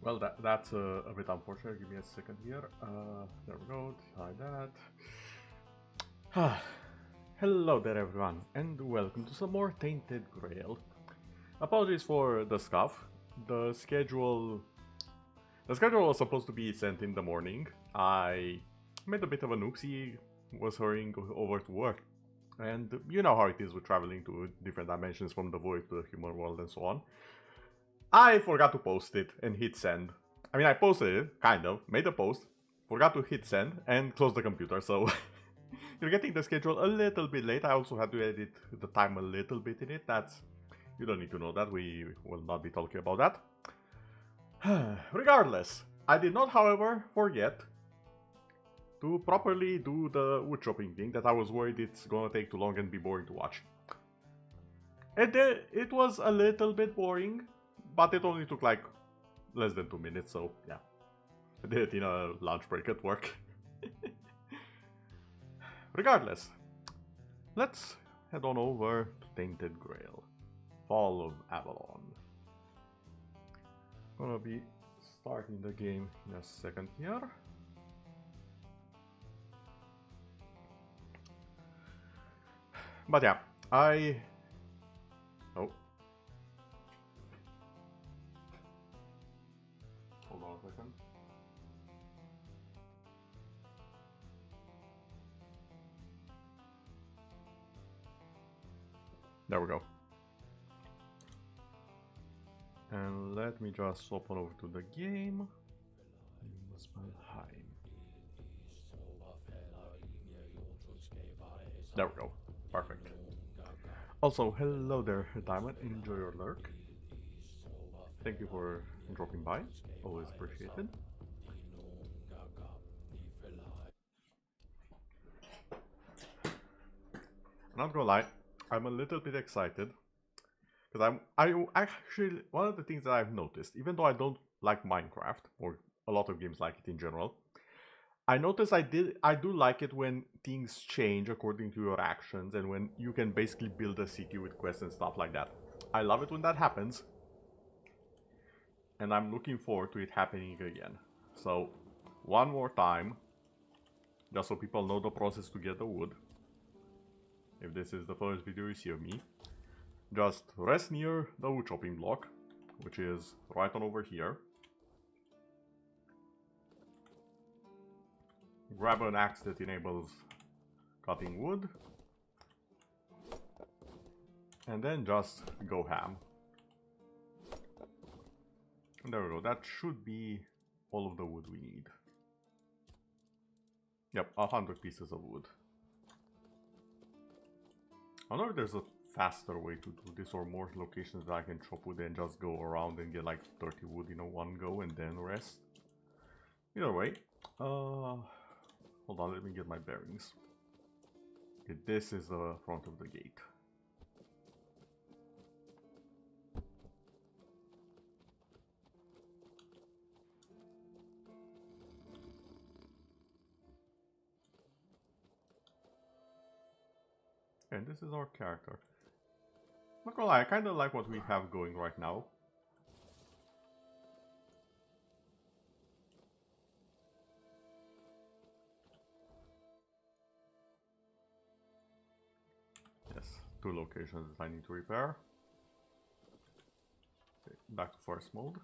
Well, that's a bit unfortunate. Give me a second here. There we go. Try that. Hello there, everyone, and welcome to some more Tainted Grail. Apologies for the scuff. The schedule, the schedule was supposed to be sent in the morning. I made a bit of an oopsie. Was hurrying over to work, and you know how it is with traveling to different dimensions from the void to the human world and so on. I forgot to post it and hit send. I mean, I posted it, kind of, made a post, forgot to hit send, and close the computer, so you're getting the schedule a little bit late. I also had to edit the time a little bit in it. That's... you don't need to know that, we will not be talking about that. Regardless, I did not, however, forget to properly do the wood chopping thing that I was worried it's gonna take too long and be boring to watch. It was a little bit boring, but it only took like less than 2 minutes, so yeah. I did it in a lunch break at work. Regardless, let's head on over to Tainted Grail. Fall of Avalon. Gonna be starting the game in a second here. But yeah, oh. Hold on a second. There we go. And let me just open over to the game. There we go. Perfect. Also, hello there, Diamond. Enjoy your lurk. Thank you for dropping by. Always appreciated. I'm not gonna lie, I'm a little bit excited. Because I actually, one of the things that I've noticed, even though I don't like Minecraft, or a lot of games like it in general, I noticed I do like it when things change according to your actions and when you can basically build a city with quests and stuff like that. I love it when that happens. And I'm looking forward to it happening again. So, one more time, just so people know the process to get the wood. If this is the first video you see of me, just rest near the wood chopping block, which is right on over here. Grab an axe that enables cutting wood. And then just go ham. And there we go, that should be all of the wood we need. Yep, 100 pieces of wood. I don't know if there's a faster way to do this or more locations that I can chop wood and just go around and get like 30 wood in a one go and then rest. Either way, hold on, let me get my bearings. Okay, this is the front of the gate. And this is our character. Not gonna lie, I kinda like what we have going right now. Yes, 2 locations that I need to repair. Okay, back to forest mode.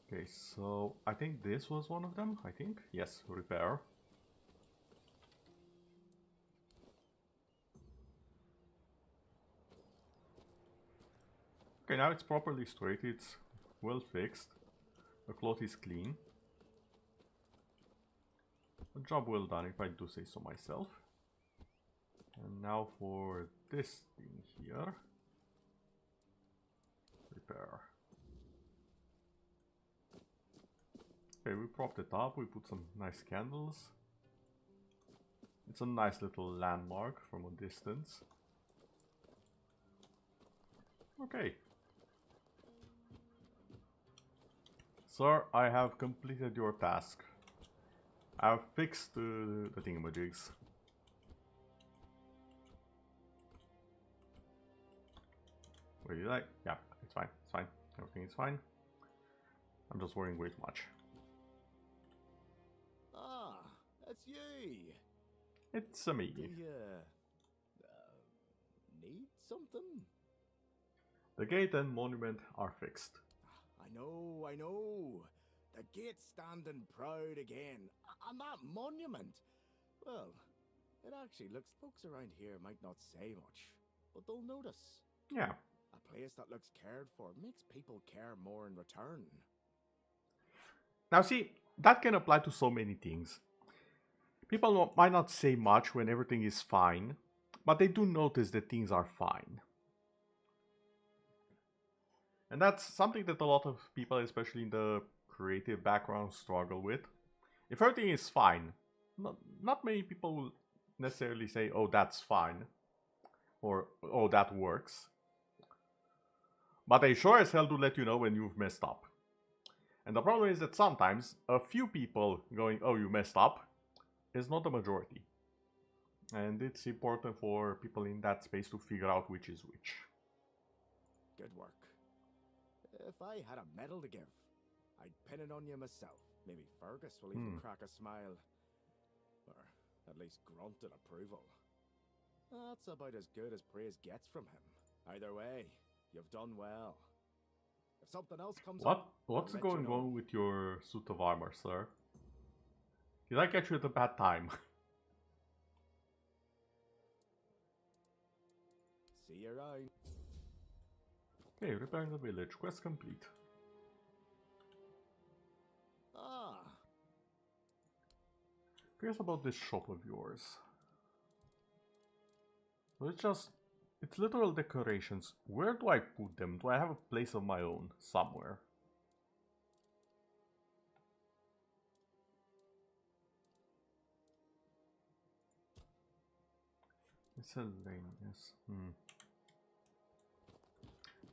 Okay, so I think this was one of them, I think. Yes, repair. Okay, now it's properly straight, it's well fixed. The cloth is clean. A job well done, if I do say so myself. And now for this thing here. Repair. Okay, we propped it up, we put some nice candles. It's a nice little landmark from a distance. Okay. Sir, I have completed your task. I've fixed the thingamajigs. Wait, did I? Yeah, it's fine, it's fine. Everything is fine. I'm just worrying way too much. Ah, it's you. It's a me. Do you need something? The gate and monument are fixed. I know. The gate's standing proud again. And that monument. Well, it actually looks, folks around here might not say much, but they'll notice. Yeah. A place that looks cared for makes people care more in return. Now see, that can apply to so many things. People might not say much when everything is fine, but they do notice that things are fine. And that's something that a lot of people, especially in the creative background, struggle with. If everything is fine, not many people will necessarily say, oh, that's fine, or oh, that works. But they sure as hell do let you know when you've messed up. And the problem is that sometimes a few people going, oh, you messed up, is not the majority. And it's important for people in that space to figure out which is which. Good work. If I had a medal to give, I'd pin it on you myself. Maybe Fergus will even crack a smile. Or at least grunt in approval. That's about as good as praise gets from him. Either way, you've done well. If something else comes up, what's I'll let going you know. on with your suit of armor, sir? Did I catch you at a bad time? See you around. Okay, repairing the village. Quest complete. Ah, Curious about this shop of yours. So it's literal decorations. Where do I put them? Do I have a place of my own somewhere? Miscellaneous.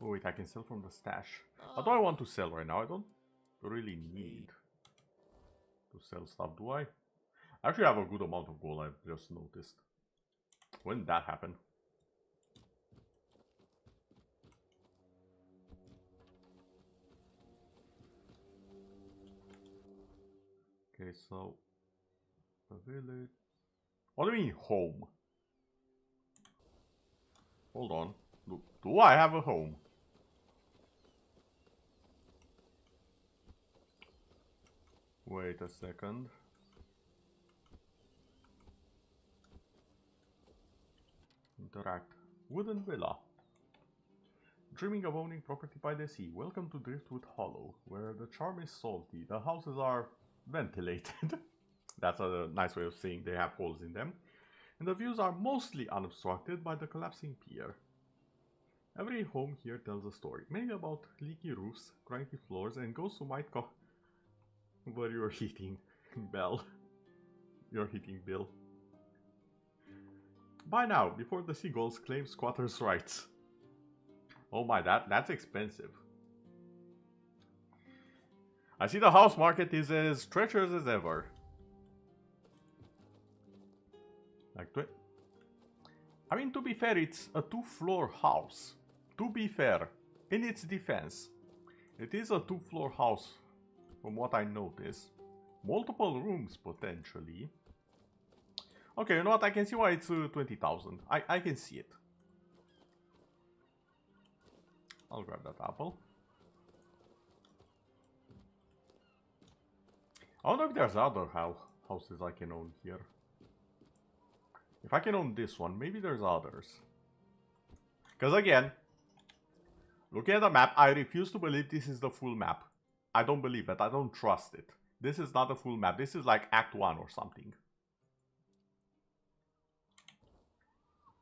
Oh wait, I can sell from the stash. What do I want to sell right now? I don't really need to sell stuff, do I? I actually have a good amount of gold, I've just noticed. When did that happen? Okay, so the village. What do you mean home? Hold on. Do I have a home? Wait a second. Interact. Wooden villa. Dreaming of owning property by the sea. Welcome to Driftwood Hollow, where the charm is salty. The houses are ventilated. That's a nice way of saying they have holes in them. And the views are mostly unobstructed by the collapsing pier. Every home here tells a story, mainly about leaky roofs, cranky floors, and ghosts who might cover your heating bill. Buy now, before the seagulls claim squatters' rights. Oh my, that's expensive. I see the house market is as treacherous as ever. I mean, to be fair, it's a 2-floor house. To be fair, in its defense, it is a 2-floor house, from what I notice. Multiple rooms, potentially. Okay, you know what? I can see why it's 20,000. I can see it. I'll grab that apple. I wonder if there's other houses I can own here. If I can own this one, maybe there's others. Because again, looking at the map, I refuse to believe this is the full map. I don't believe it. I don't trust it. This is not a full map. This is like Act 1 or something.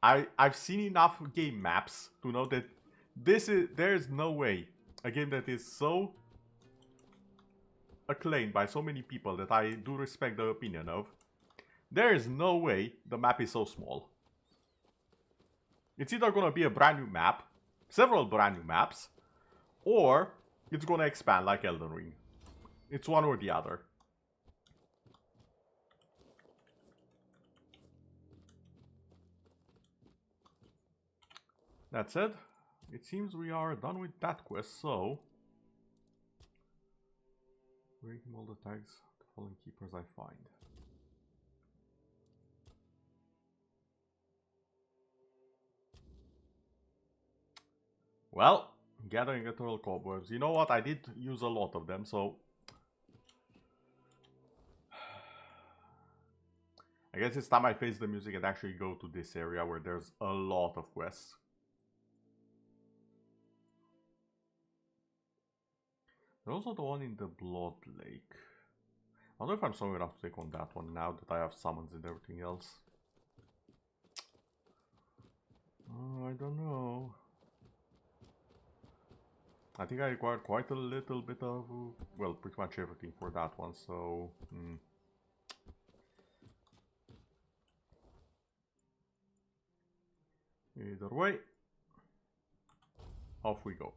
I've seen enough game maps to know that there's no way a game that is so acclaimed by so many people that I do respect the opinion of. There is no way the map is so small. It's either gonna be a brand new map, several brand new maps, or it's gonna expand like Elden Ring. It's one or the other. That said, it seems we are done with that quest, so bring him all the tags, the fallen keepers I find. Well, gathering eternal cobwebs. You know what? I did use a lot of them, so I guess it's time I face the music and actually go to this area where there's a lot of quests. There's also the one in the Blood Lake. I wonder if I'm strong enough to take on that one now that I have summons and everything else. Oh, I don't know. I think I required quite a little bit of, well, pretty much everything for that one, so... Either way, off we go.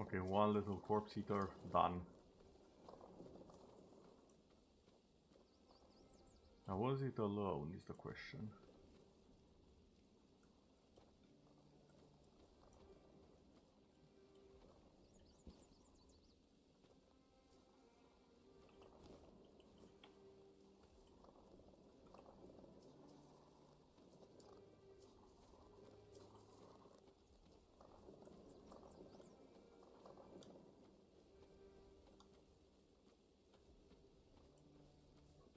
Okay, one little corpse eater done. Now, was it alone is the question.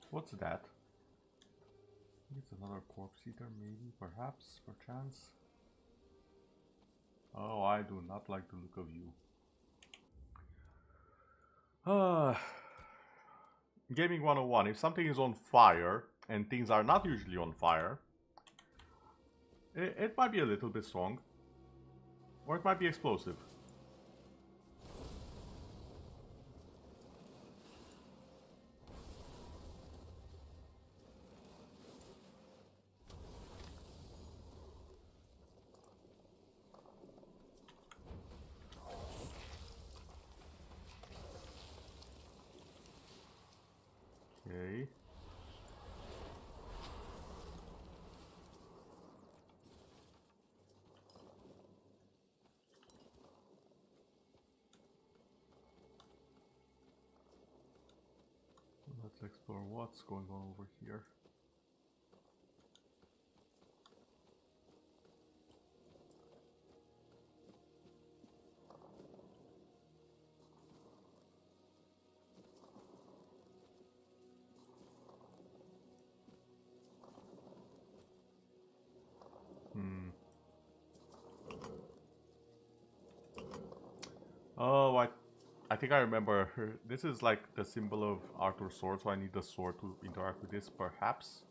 What's that? It's another corpse eater, maybe, perhaps, perchance. Oh, I do not like the look of you. Gaming 101. If something is on fire, and things are not usually on fire, it might be a little bit strong. Or it might be explosive. Okay. Let's explore what's going on over here. Oh, I think I remember. This is like the symbol of Arthur's sword, so I need the sword to interact with this, perhaps.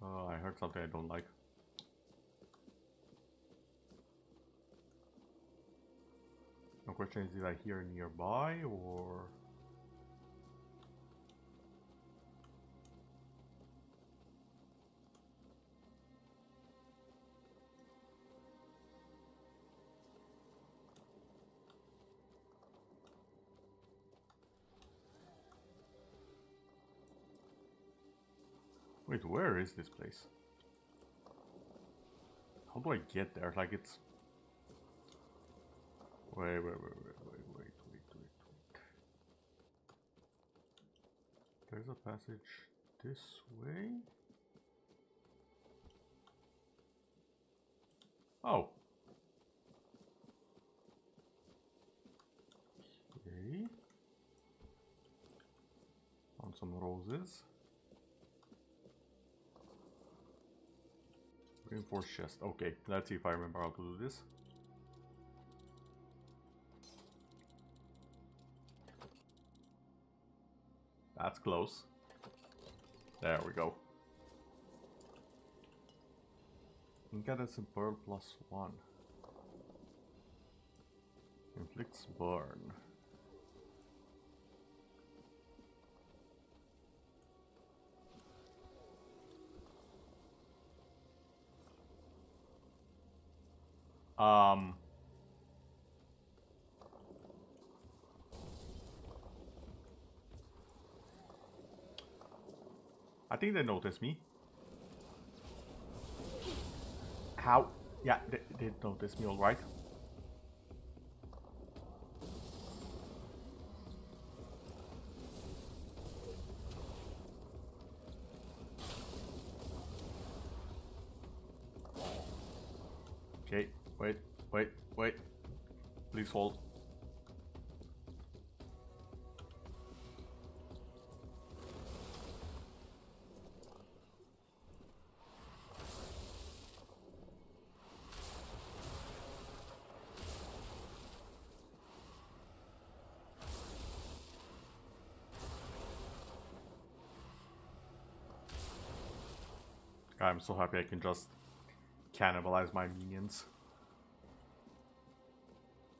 Oh, I heard something I don't like. The question is, did I hear nearby, or... Wait, where is this place? How do I get there? Like it's... Wait. There's a passage this way? Oh. Okay. Found some roses. Reinforced chest. Okay, let's see if I remember how to do this. That's close. There we go. Incandescent Pearl +1. Inflicts burn. I think they noticed me. How? Yeah, they noticed me, alright. Okay, wait. Please hold. I'm so happy I can just cannibalize my minions.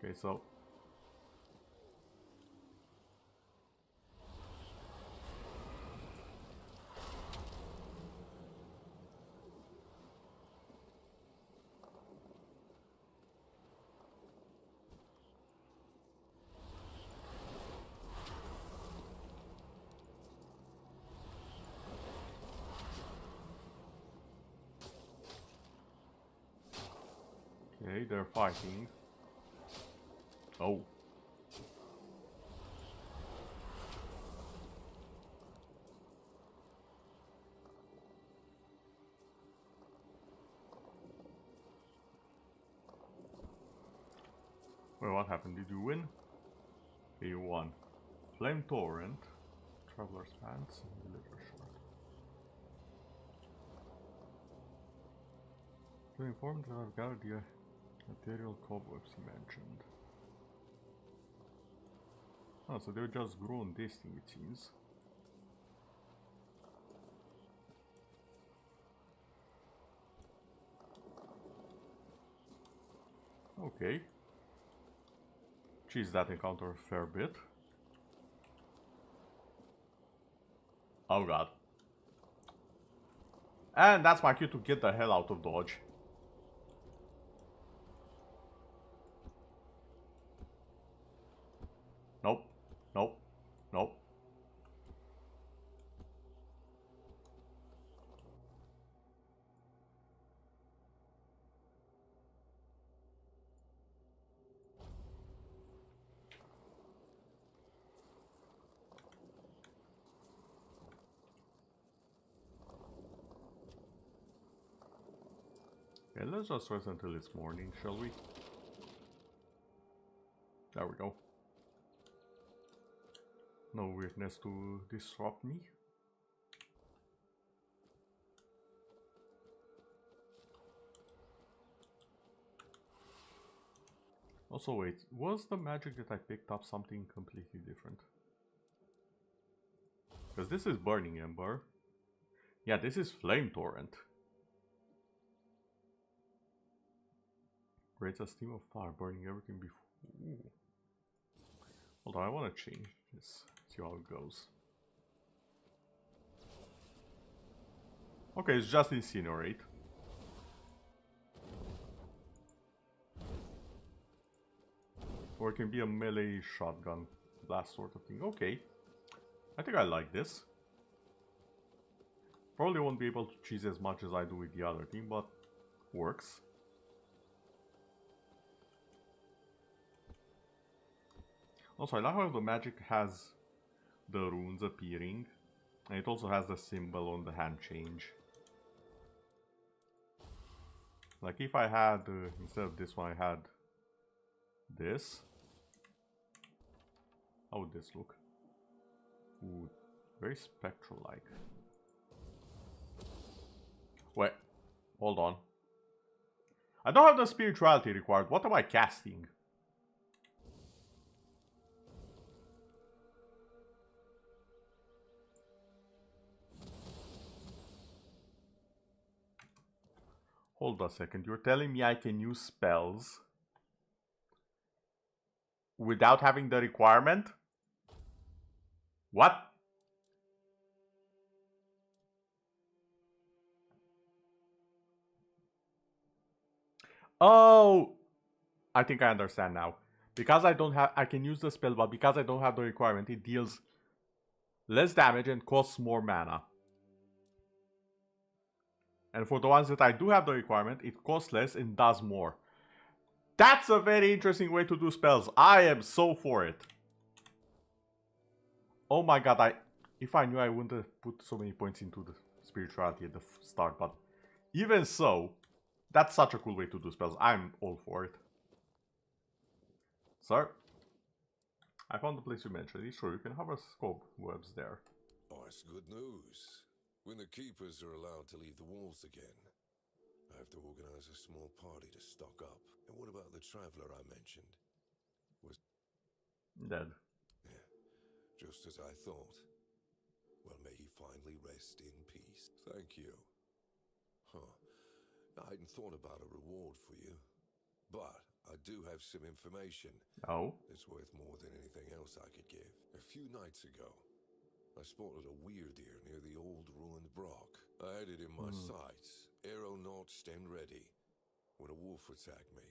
Okay, so okay, they're fighting. Oh. Wait, what happened? Did you win? Okay, you won. Flame Torrent, Traveler's Pants, and Villager Shard. To inform that I've gathered the material cobwebs he mentioned. Oh, so they've just grown this thing, it seems. Okay. Cheese that encounter a fair bit. Oh god. And that's my cue to get the hell out of dodge. Nope. Nope. Nope. Okay, let's just rest until it's morning, shall we? There we go. No weirdness to disrupt me. Also wait, was the magic that I picked up something completely different? Because this is Burning Ember. Yeah, this is Flame Torrent. Creates a stream of fire, burning everything before. Ooh. Hold on, I want to change this. See how it goes. Okay, it's just Incinerate. Or it can be a melee shotgun blast sort of thing. Okay. I think I like this. Probably won't be able to cheese as much as I do with the other thing, but works. Also, I like how the magic has the runes appearing. And it also has the symbol on the hand change. Like if I had, instead of this one, I had this. How would this look? Ooh, very spectral-like. Wait, hold on. I don't have the spirituality required. What am I casting? Hold a second, you're telling me I can use spells without having the requirement? What? Oh! I think I understand now. Because I don't have, I can use the spell, but because I don't have the requirement, it deals less damage and costs more mana. And for the ones that I do have the requirement, it costs less and does more. That's a very interesting way to do spells. I am so for it. Oh my god, if I knew, I wouldn't have put so many points into the spirituality at the start, but even so, that's such a cool way to do spells. I'm all for it. Sir, I found the place you mentioned. It's true, you can hover scope webs there. Oh, it's good news. When the keepers are allowed to leave the walls again, I have to organize a small party to stock up. And what about the traveler I mentioned? Was dead? Yeah, just as I thought. Well, may he finally rest in peace. Thank you. Huh. I hadn't thought about a reward for you, but I do have some information. Oh? It's worth more than anything else I could give. A few nights ago, I spotted a weird deer near the old ruined Brock. I had it in my sights, arrow notched and ready, when a wolf attacked me.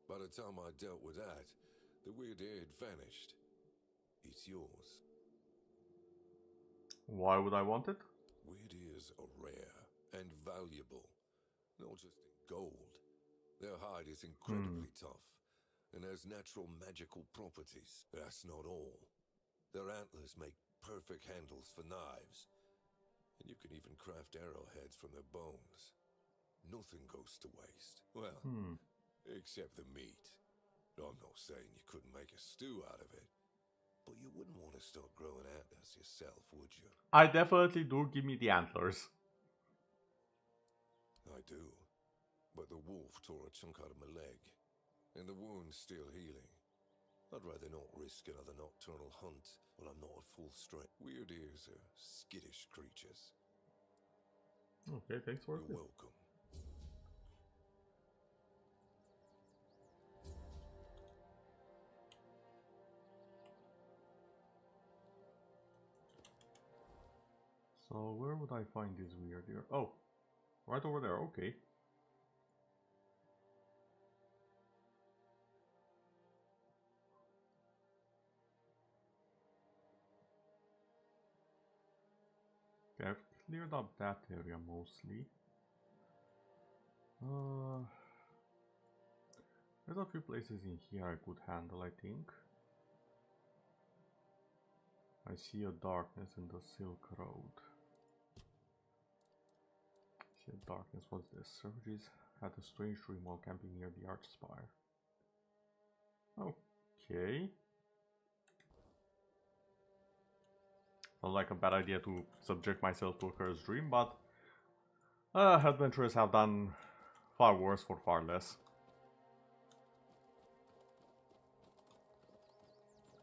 By the time I dealt with that, the weird deer had vanished. It's yours. Why would I want it? Weird ears are rare and valuable, not just in gold. Their hide is incredibly tough and has natural magical properties. That's not all. Their antlers make perfect handles for knives, and you can even craft arrowheads from their bones. Nothing goes to waste. Well, except the meat. I'm not saying you couldn't make a stew out of it, but you wouldn't want to start growing antlers yourself, would you? I definitely do. Give me the antlers. I do, but the wolf tore a chunk out of my leg, and the wound's still healing. I'd rather not risk another nocturnal hunt while I'm not at full strength. Weird ears are skittish creatures. Okay, thanks for it. You're welcome. So where would I find this weird deer? Oh, right over there. Okay. Okay, I've cleared up that area mostly. There's a few places in here I could handle, I think. I see a darkness in the Silk Road. I see a darkness, what's this? Surges had a strange dream while camping near the arch spire. Okay. Not like a bad idea to subject myself to a cursed dream, but adventurers have done far worse for far less.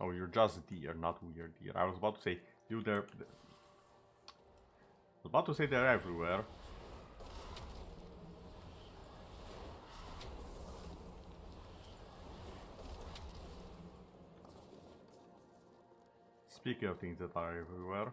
Oh, you're just deer, not weird deer. I was about to say, you there. I was about to say they're everywhere. Speaking of things that are everywhere.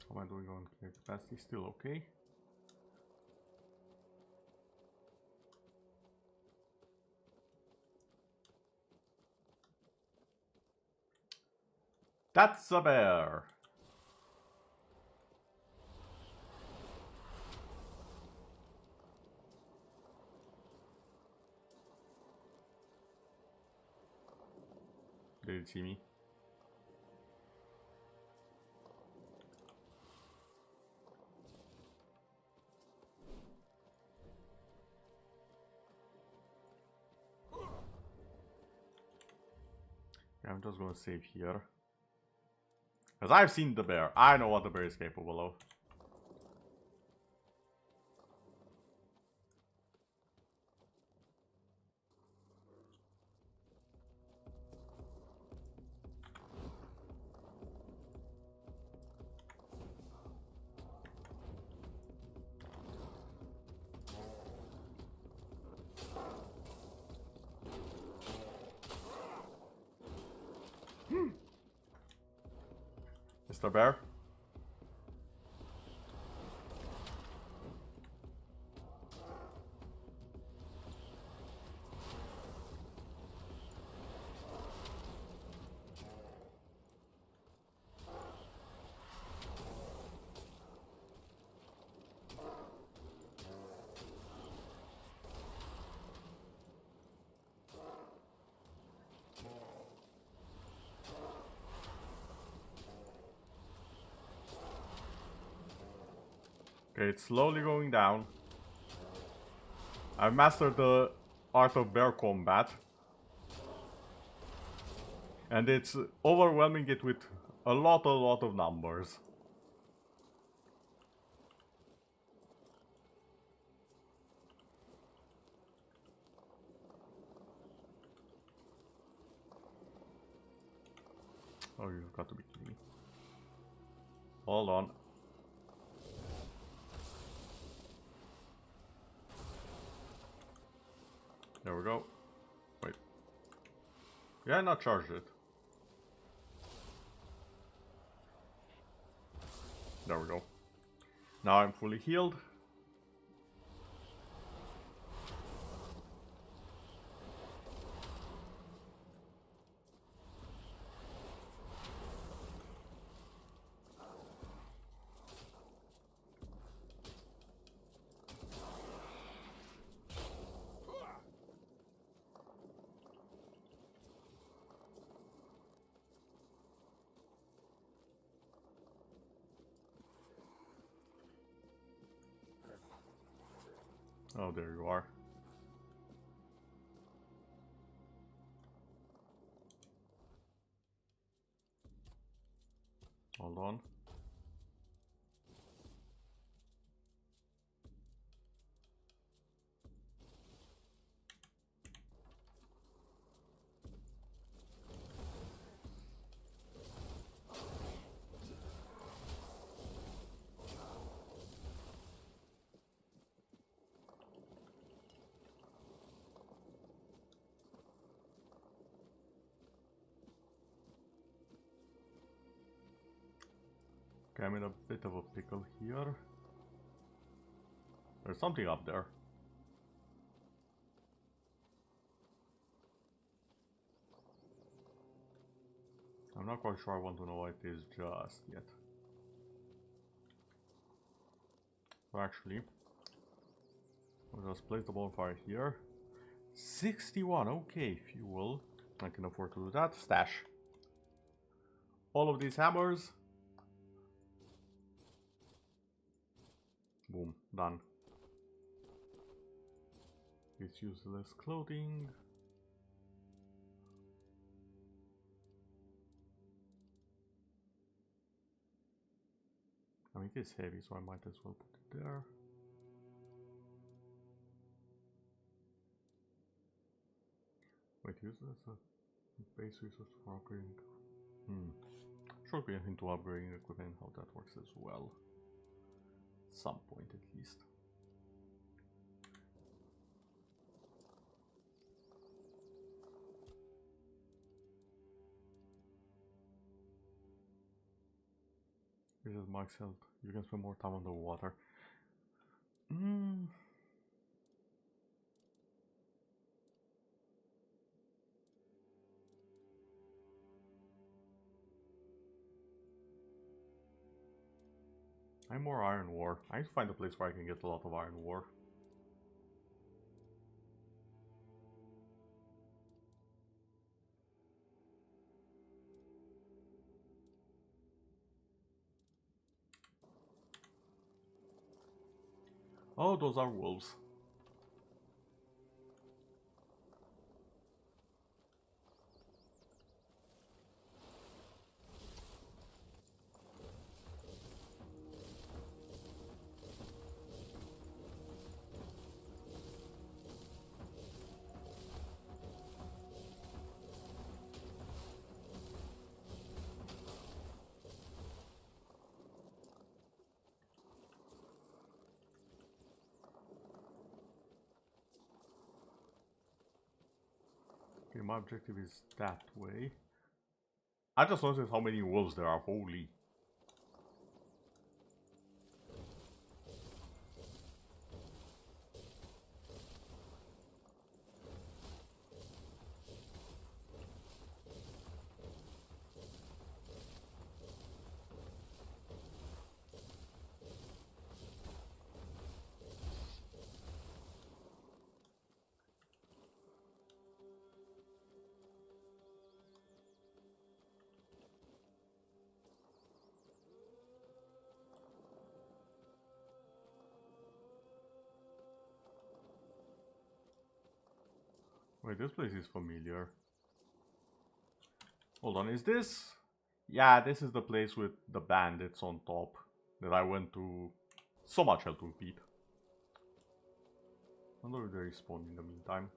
How am I doing on clear capacity? Still okay. That's a bear! did it see me? Yeah, I'm just gonna save here. Because I've seen the bear. I know what the bear is capable of. Mr. Bear? Okay, it's slowly going down. I've mastered the art of bear combat. And it's overwhelming it with a lot of numbers. Oh, you've got to be kidding me. Hold on. There we go. Wait. Yeah, not charged it. There we go. Now I'm fully healed. Oh, there you are. Hold on. Okay, I'm in a bit of a pickle here. There's something up there. I'm not quite sure I want to know what it is just yet. So actually, I'll just place the bonfire here. 61, okay, fuel. I can afford to do that. Stash all of these hammers. Boom, done. It's useless clothing. I mean, it is heavy, so I might as well put it there. Wait, use this as a base resource for upgrading. Should be into upgrading equipment, how that works as well. At some point at least. This is max health. You can spend more time on the water. I'm more iron ore. I need to find a place where I can get a lot of iron ore. Oh, those are wolves. Okay, my objective is that way. I just noticed how many wolves there are, holy. Wait, this place is familiar. Hold on, is this? Yeah, this is the place with the bandits on top that I went to. So much hell to beat. I wonder if they respawn in the meantime.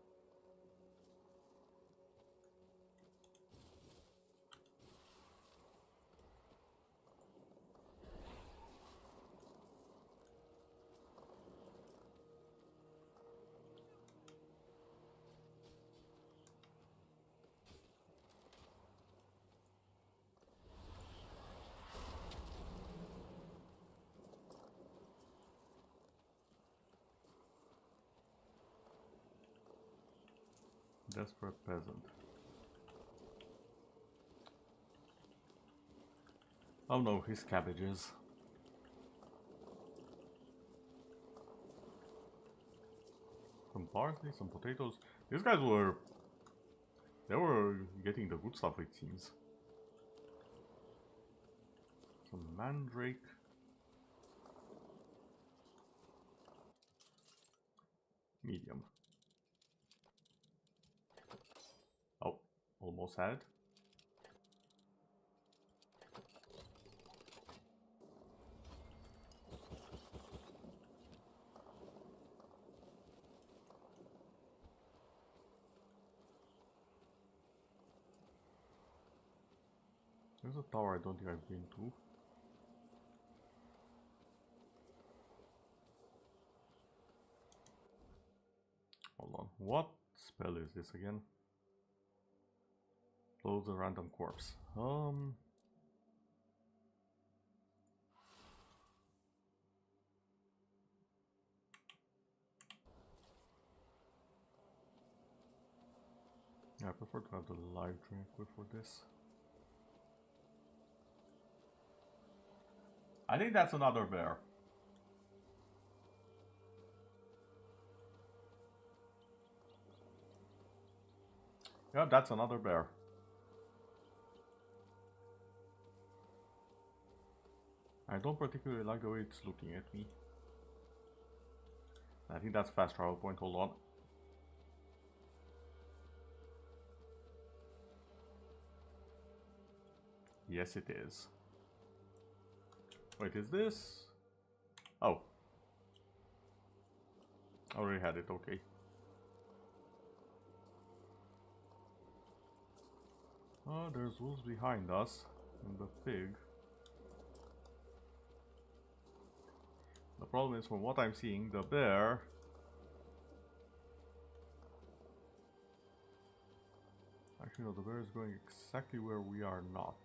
Desperate peasant. Oh no, his cabbages. Some parsley, some potatoes. These guys were... They were getting the good stuff, it seems. Some mandrake. Medium. Oh, almost had. There's a tower I don't think I've been to. Hold on, what spell is this again? Close a random corpse. Yeah, I prefer to have the live drink for this. I think that's another bear. Yeah, that's another bear. I don't particularly like the way it's looking at me. I think that's a fast travel point, hold on. Yes, it is. Wait, is this? Oh. I already had it, okay. Oh, there's wolves behind us. And the pig. The problem is, from what I'm seeing, the bear... Actually, no, the bear is going exactly where we are not.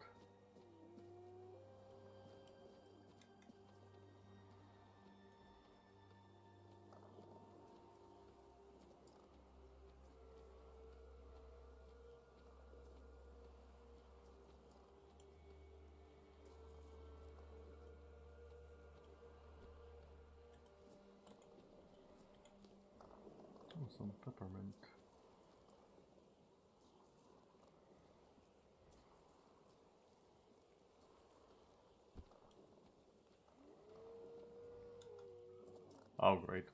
Oh, some peppermint. Oh, great.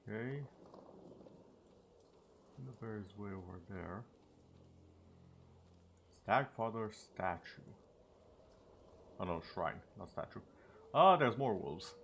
Okay. The bear is way over there. Stagfather statue. Oh no, shrine, not statue. Ah, there's more wolves.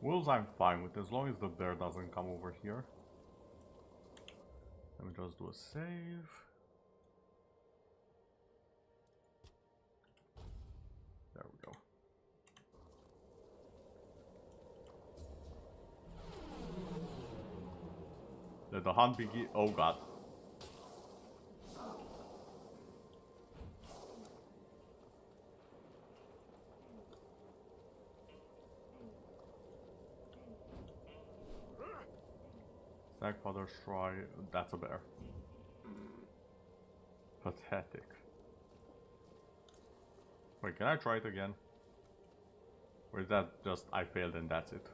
Wolves I'm fine with, as long as the bear doesn't come over here. Let me just do a save. There we go. Let the hunt begin. Oh god. Stagfather's try. That's a bear. Pathetic. Wait, can I try it again? Or is that just I failed and that's it?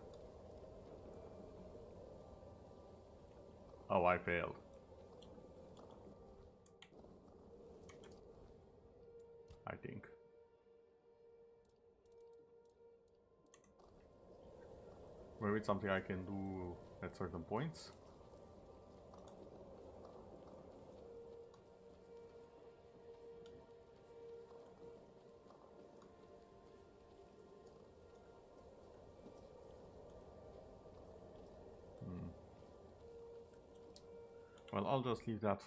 Oh, I failed. I think. Maybe it's something I can do at certain points. Well, I'll just leave that.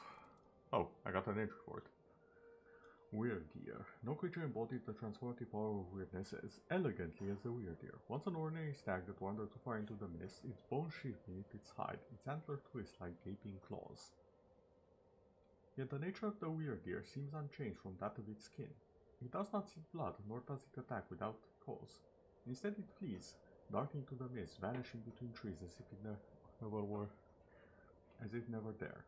Oh, I got an entry for it. Weird Deer. No creature embodies the transformative power of weirdness as elegantly as the Weird Deer. Once an ordinary stag that wandered too far into the mist, its bones shift beneath its hide, its antlers twist like gaping claws. Yet the nature of the Weird Deer seems unchanged from that of its skin. It does not seek blood, nor does it attack without cause. Instead it flees, darting into the mist, vanishing between trees as if it never there.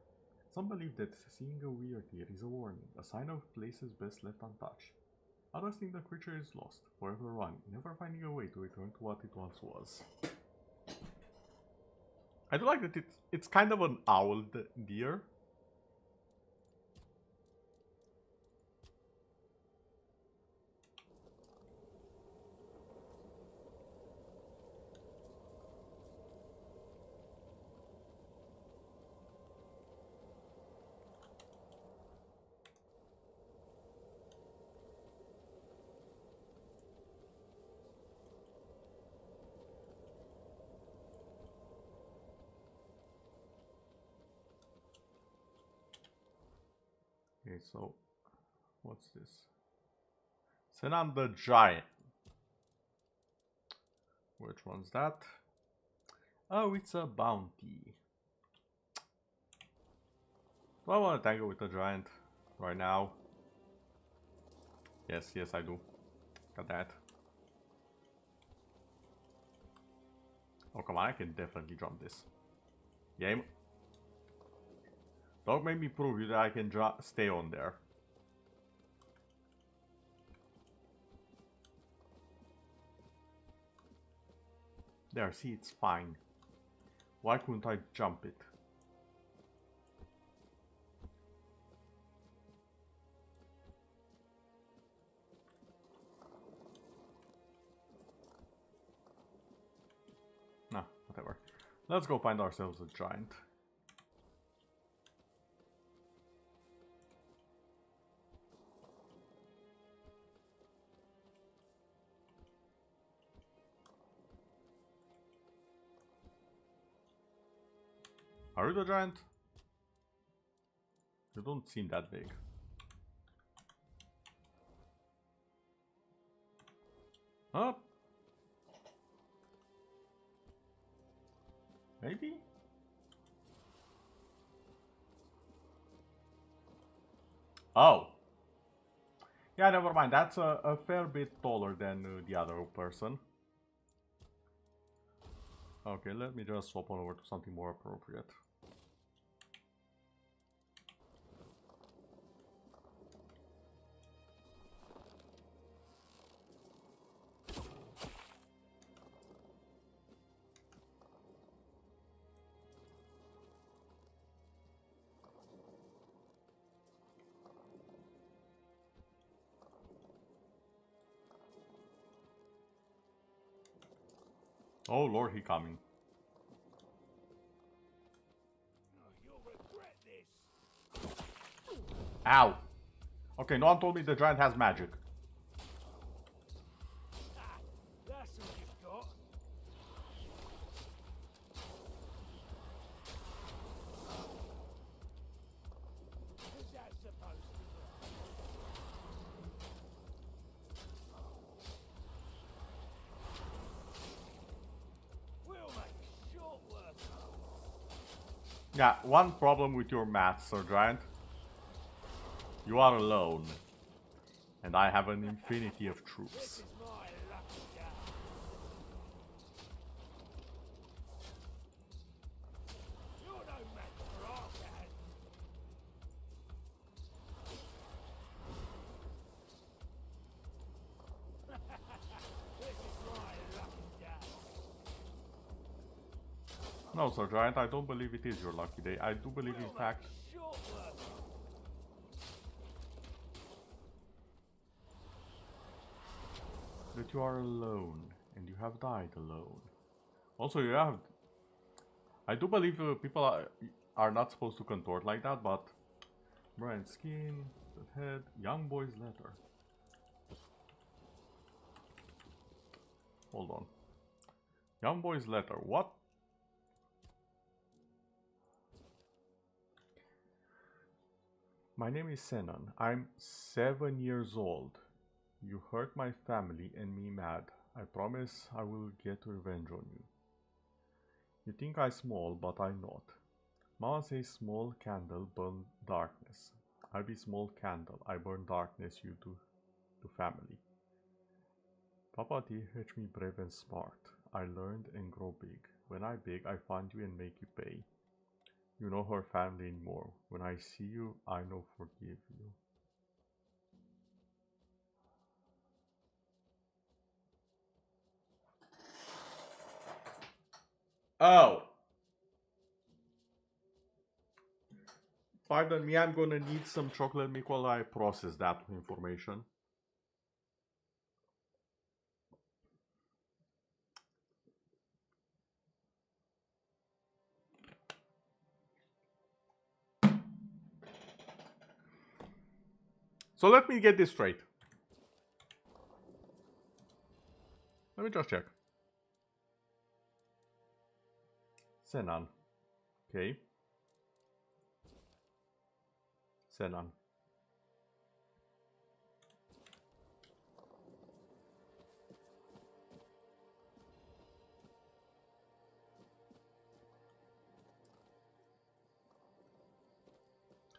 Some believe that seeing a weird deer is a warning, a sign of places best left untouched. Others think the creature is lost, forever run, never finding a way to return to what it once was. I do like that it's kind of an owl deer. Okay, so what's this? Senan the Giant. Which one's that? Oh, it's a bounty. Do I want to tangle with the giant right now? Yes, yes I do. Got that. Oh come on, I can definitely jump this. Game. Don't make me prove you that I can stay on there. There, see, it's fine. Why couldn't I jump it? Nah, whatever. Let's go find ourselves a giant. Are you the giant? You don't seem that big. Huh? Maybe? Oh. Yeah, never mind. That's a fair bit taller than the other person. Okay, let me just swap on over to something more appropriate. Oh lord, he coming. Ow! Okay, no one told me the giant has magic. That's all you've got. Who's that supposed to be? We'll make short work. Yeah, one problem with your math, Sir Giant. You are alone. And I have an infinity of troops. This is my lucky day. You're no match for our dad. This is my lucky day. No, Sir Giant, I don't believe it is your lucky day. I do believe, in fact, Short work. that you are alone. And you have died alone. Also, you have... I do believe people are not supposed to contort like that, but... Brian skin, the head, young boy's letter. Hold on. Young boy's letter, what? My name is Senan. I'm 7 years old. You hurt my family and me mad. I promise I will get revenge on you. You think I small, but I not. Mama says small candle burn darkness. I be small candle. I burn darkness you do to family. Papa teach me brave and smart. I learned and grow big. When I big, I find you and make you pay. You know her family anymore. When I see you, I know forgive you. Oh! Pardon me, I'm gonna need some chocolate milk while I process that information. So let me get this straight. Let me just check. Senan. Okay. Senan.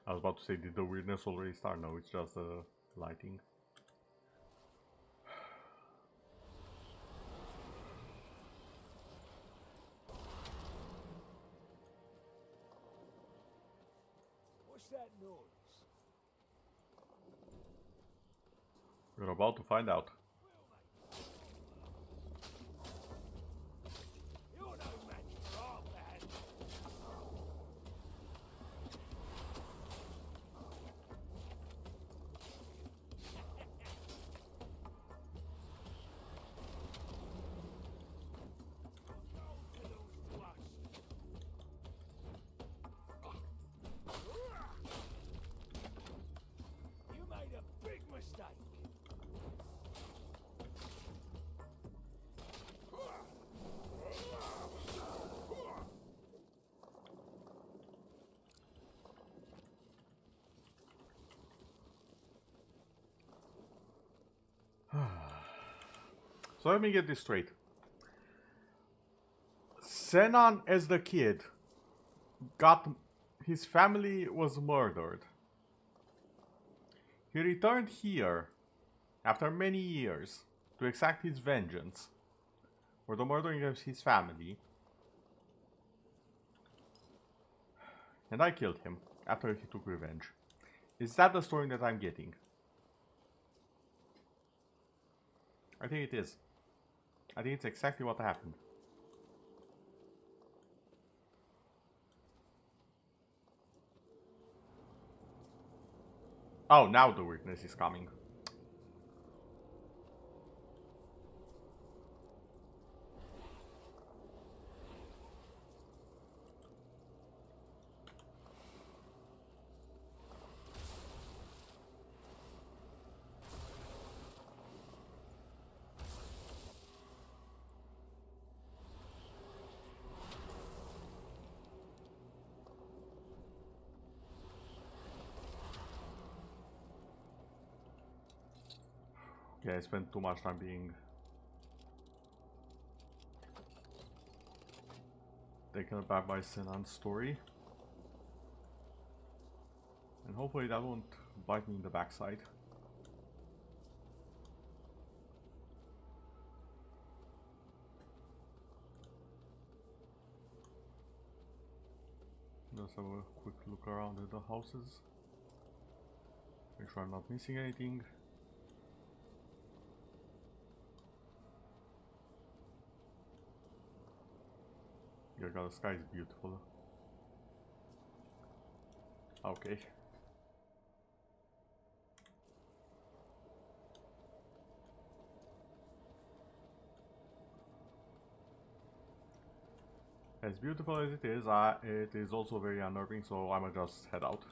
I was about to say, did the weirdness already start? No, it's just the lighting. What's that noise? We're about to find out. You're no match for our dad. You made a big mistake. So let me get this straight. Senan, as the kid, his family was murdered. He returned here after many years to exact his vengeance for the murdering of his family. And I killed him after he took revenge. Is that the story that I'm getting? I think it is. I think it's exactly what happened. Oh, now the weirdness is coming. Yeah, I spent too much time being taken aback by Senan's story. And hopefully that won't bite me in the backside. Just have a quick look around at the houses. Make sure I'm not missing anything. Yeah, God, the sky is beautiful. Okay. As beautiful as it is also very unnerving, so I'ma just head out.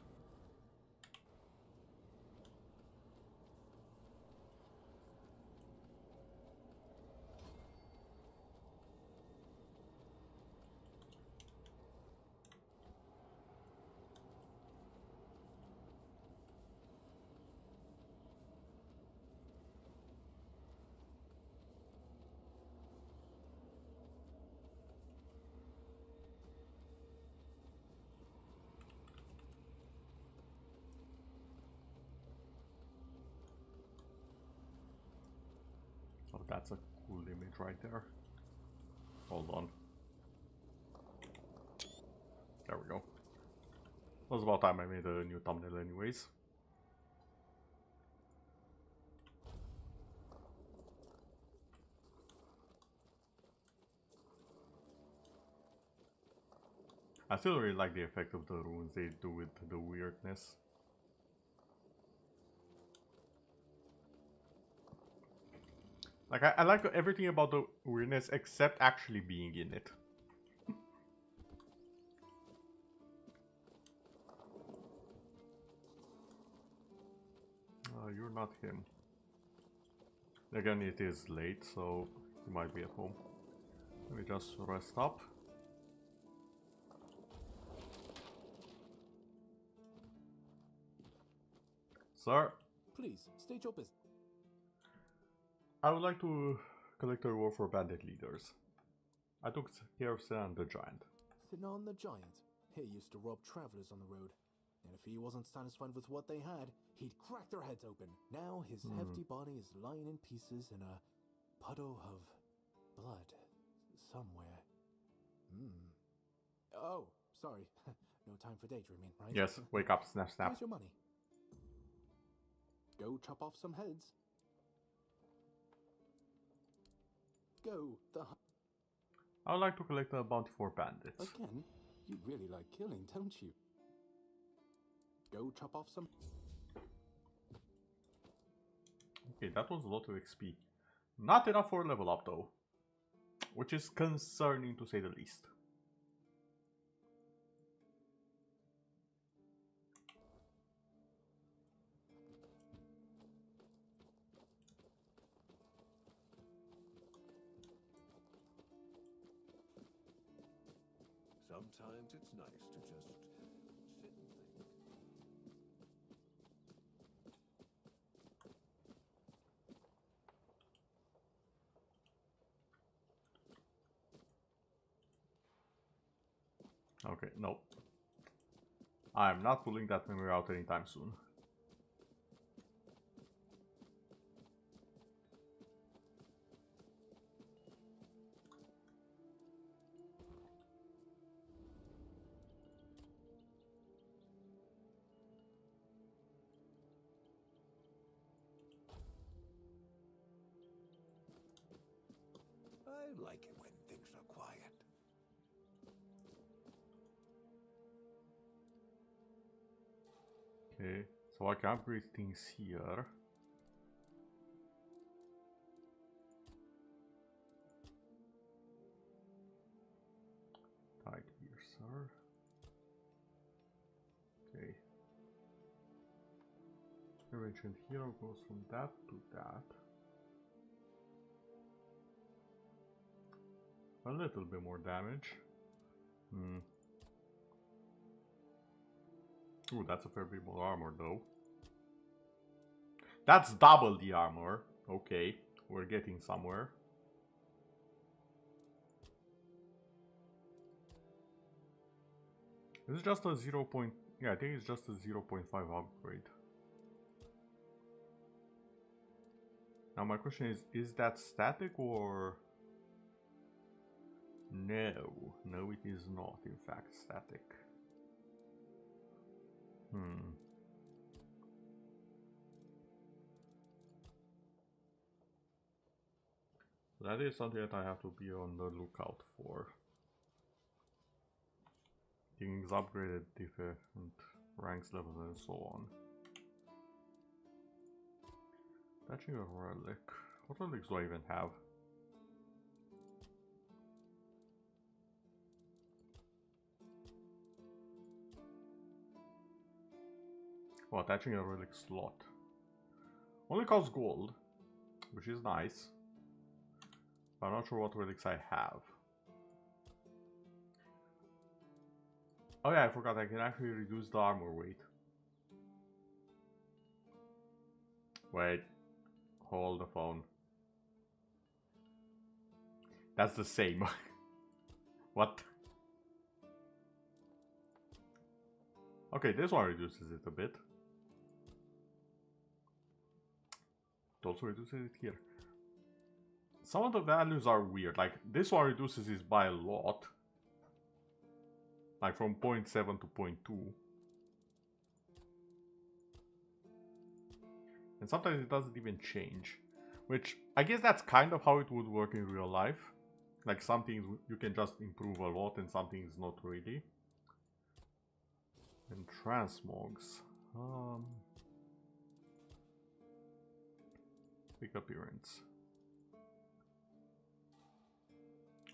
Oh, that's a cool image right there. Hold on. There we go. It was about time I made a new thumbnail anyways. I still really like the effect of the runes they do with the weirdness. Like, I like everything about the weirdness except actually being in it. You're not him. Again, it is late, so he might be at home. Let me just rest up. Sir? Please, state your business. I would like to collect a reward for bandit leaders. I took care of Sinan the Giant. Sinan the Giant. He used to rob travelers on the road. And if he wasn't satisfied with what they had, he'd crack their heads open. Now his hefty body is lying in pieces in a puddle of blood somewhere. Oh, sorry. No time for daydreaming, right? Yes, wake up, snap, snap. Here's your money. Go chop off some heads. Go. I would like to collect a bounty for bandits. Again? You really like killing, don't you? Go chop off some... Okay, that was a lot of XP. Not enough for level up though. Which is concerning to say the least. Sometimes it's nice to just sit and think. Okay, no. I'm not pulling that memory out anytime soon. I like it when things are quiet. Okay, so I can upgrade things here. Right here, sir. Okay. Your ancient hero goes from that to that. A little bit more damage. Ooh, that's a fair bit more armor though. That's double the armor. Okay, we're getting somewhere. It's just a 0. Yeah, I think it's just a 0.5 upgrade. Now my question is that static or... No, it is not in fact static. That is something that I have to be on the lookout for. Things upgraded different ranks, levels, and so on. Touching a relic. What relics do I even have? Oh, attaching a relic slot. Only costs gold, which is nice. But I'm not sure what relics I have. Oh yeah, I forgot I can actually reduce the armor weight. Wait. Hold the phone. That's the same. What? Okay, this one reduces it a bit. It also reduces it here. Some of the values are weird. Like, this one reduces it by a lot. Like from 0.7 to 0.2. And sometimes it doesn't even change. Which, I guess that's kind of how it would work in real life. Like some things you can just improve a lot and some things not really. And transmogs. Big appearance.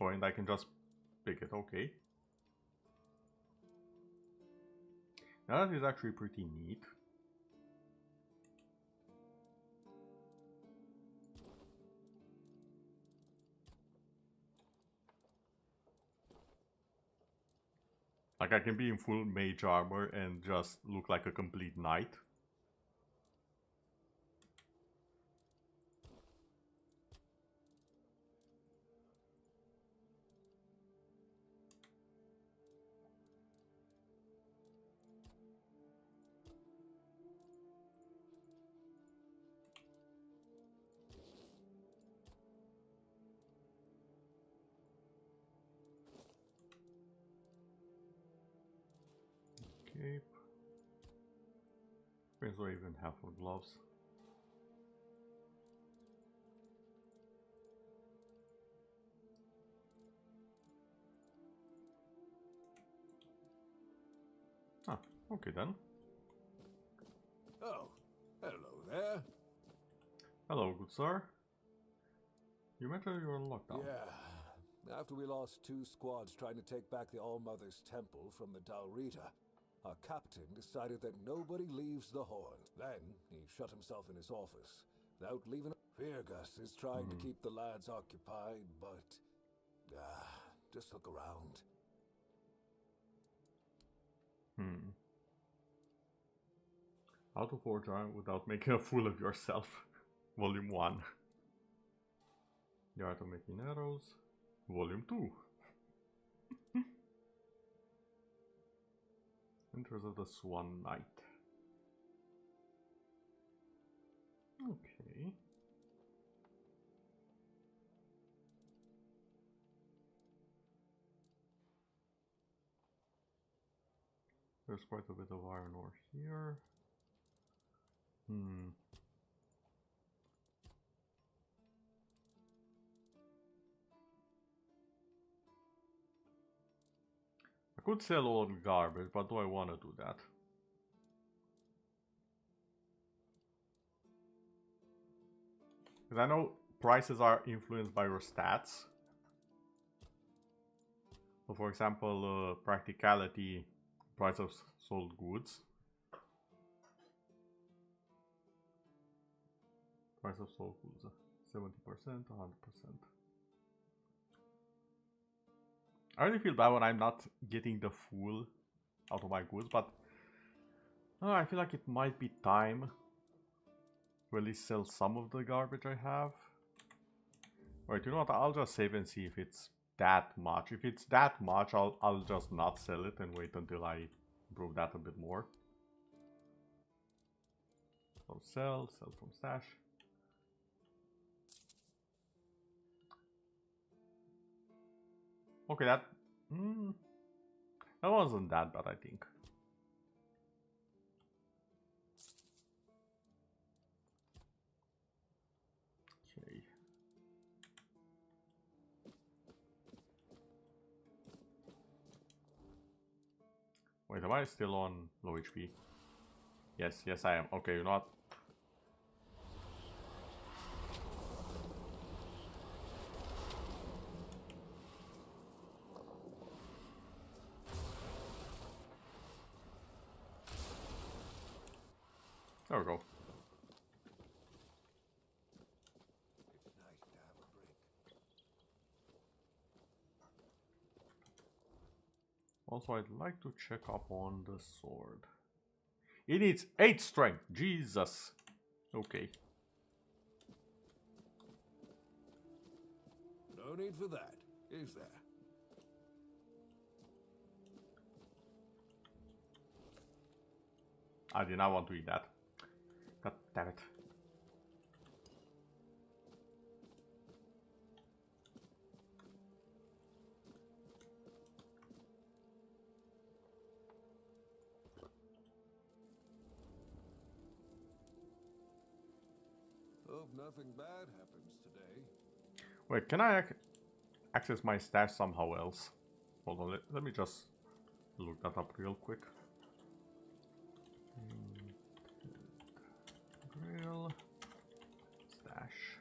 Oh, and I can just pick it, okay. Now that is actually pretty neat. Like I can be in full mage armor and just look like a complete knight. Cape. Depends what I even have for gloves. Ah, okay then. Oh, hello there. Hello, good sir. You mentioned you were in lockdown. Yeah. After we lost 2 squads trying to take back the All-Mother's Temple from the Dalrita, our captain decided that nobody leaves the Horn. Then, he shut himself in his office, without leaving. Feargus is trying to keep the lads occupied, but... just look around. How to forge iron without making a fool of yourself. Volume 1. The Art of Making Arrows. Volume 2. Enters of the Swan Knight. Okay. There's quite a bit of iron ore here. I could sell all garbage, but do I want to do that? Because I know prices are influenced by your stats. So for example, practicality, price of sold goods. Price of sold goods, 70%, 100%. I really feel bad when I'm not getting the full out of my goods, but I feel like it might be time to at least sell some of the garbage I have. Wait, you know what? I'll just save and see if it's that much. If it's that much, I'll just not sell it and wait until I improve that a bit more. So sell from stash. Okay, that wasn't that bad, I think. Okay. Wait, am I still on low HP? Yes, I am. Okay, you know what? There we go. It's nice to have a break. Also, I'd like to check up on the sword. It needs 8 strength. Jesus. Okay. No need for that, is there? I did not want to eat that. God damn it. Hope nothing bad happens today. Wait, can I access my stash somehow else? Hold on, let me just look that up real quick. Grail stash.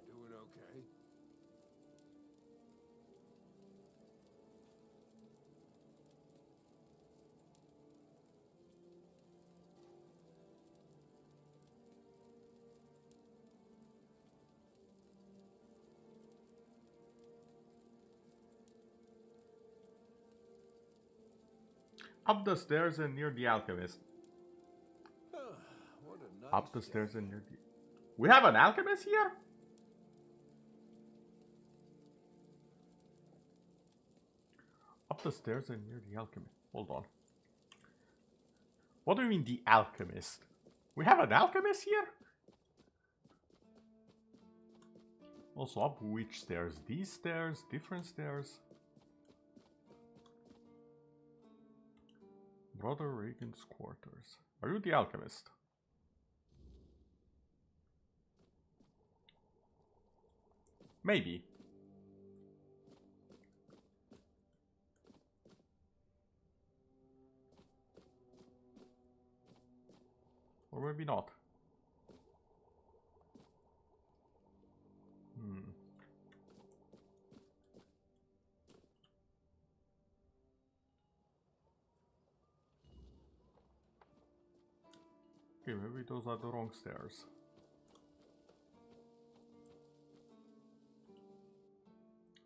You doing okay? Up the stairs and near the alchemist. What a nice Up the stairs day. and near the... We have an alchemist here? Up the stairs and near the alchemist. Hold on. What do you mean the alchemist? We have an alchemist here? Also, up which stairs? These stairs? Different stairs? Brother Reagan's quarters. Are you the alchemist? Maybe. Or maybe not. Okay, maybe those are the wrong stairs.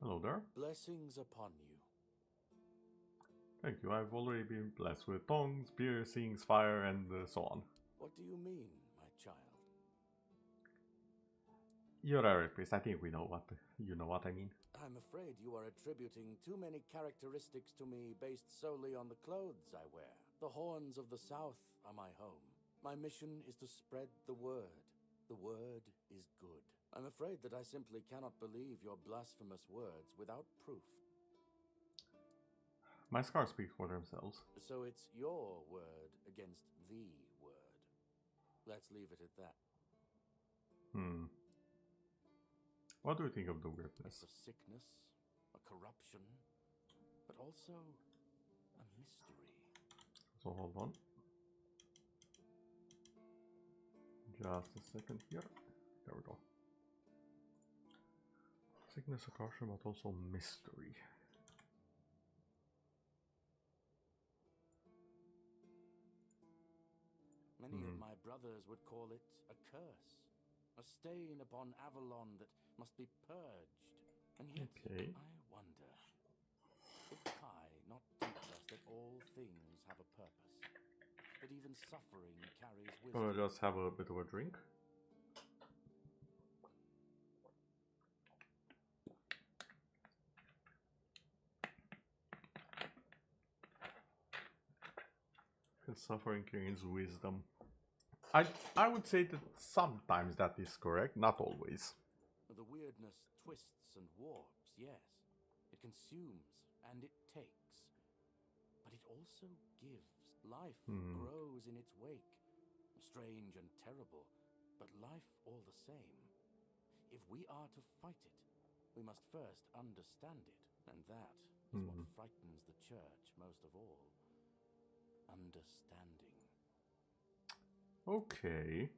Hello there. Blessings upon you. Thank you. I've already been blessed with tongues, piercings, fire, and so on. What do you mean, my child? You're a priest. I think we know what you know what I mean. I'm afraid you are attributing too many characteristics to me based solely on the clothes I wear. The horns of the south are my home. My mission is to spread the word. The word is good. I'm afraid that I simply cannot believe your blasphemous words without proof. My scars speak for themselves. So it's your word against the word. Let's leave it at that. What do you think of the weirdness? It's a sickness, a corruption, but also a mystery. So hold on. Just a second here. There we go. Sickness, a corruption, but also mystery. Many of my brothers would call it a curse, a stain upon Avalon that must be purged. And yet, Okay. I wonder, did Kai not teach us that all things have a purpose? That even suffering carries wisdom? I'll just have a bit of a drink. Because suffering carries wisdom. I would say that sometimes that is correct, not always. The weirdness twists and warps, yes. It consumes and it takes. But it also gives. Life grows in its wake. Strange and terrible, but life all the same. If we are to fight it, we must first understand it. And that is what frightens the church most of all. Understanding. Okay.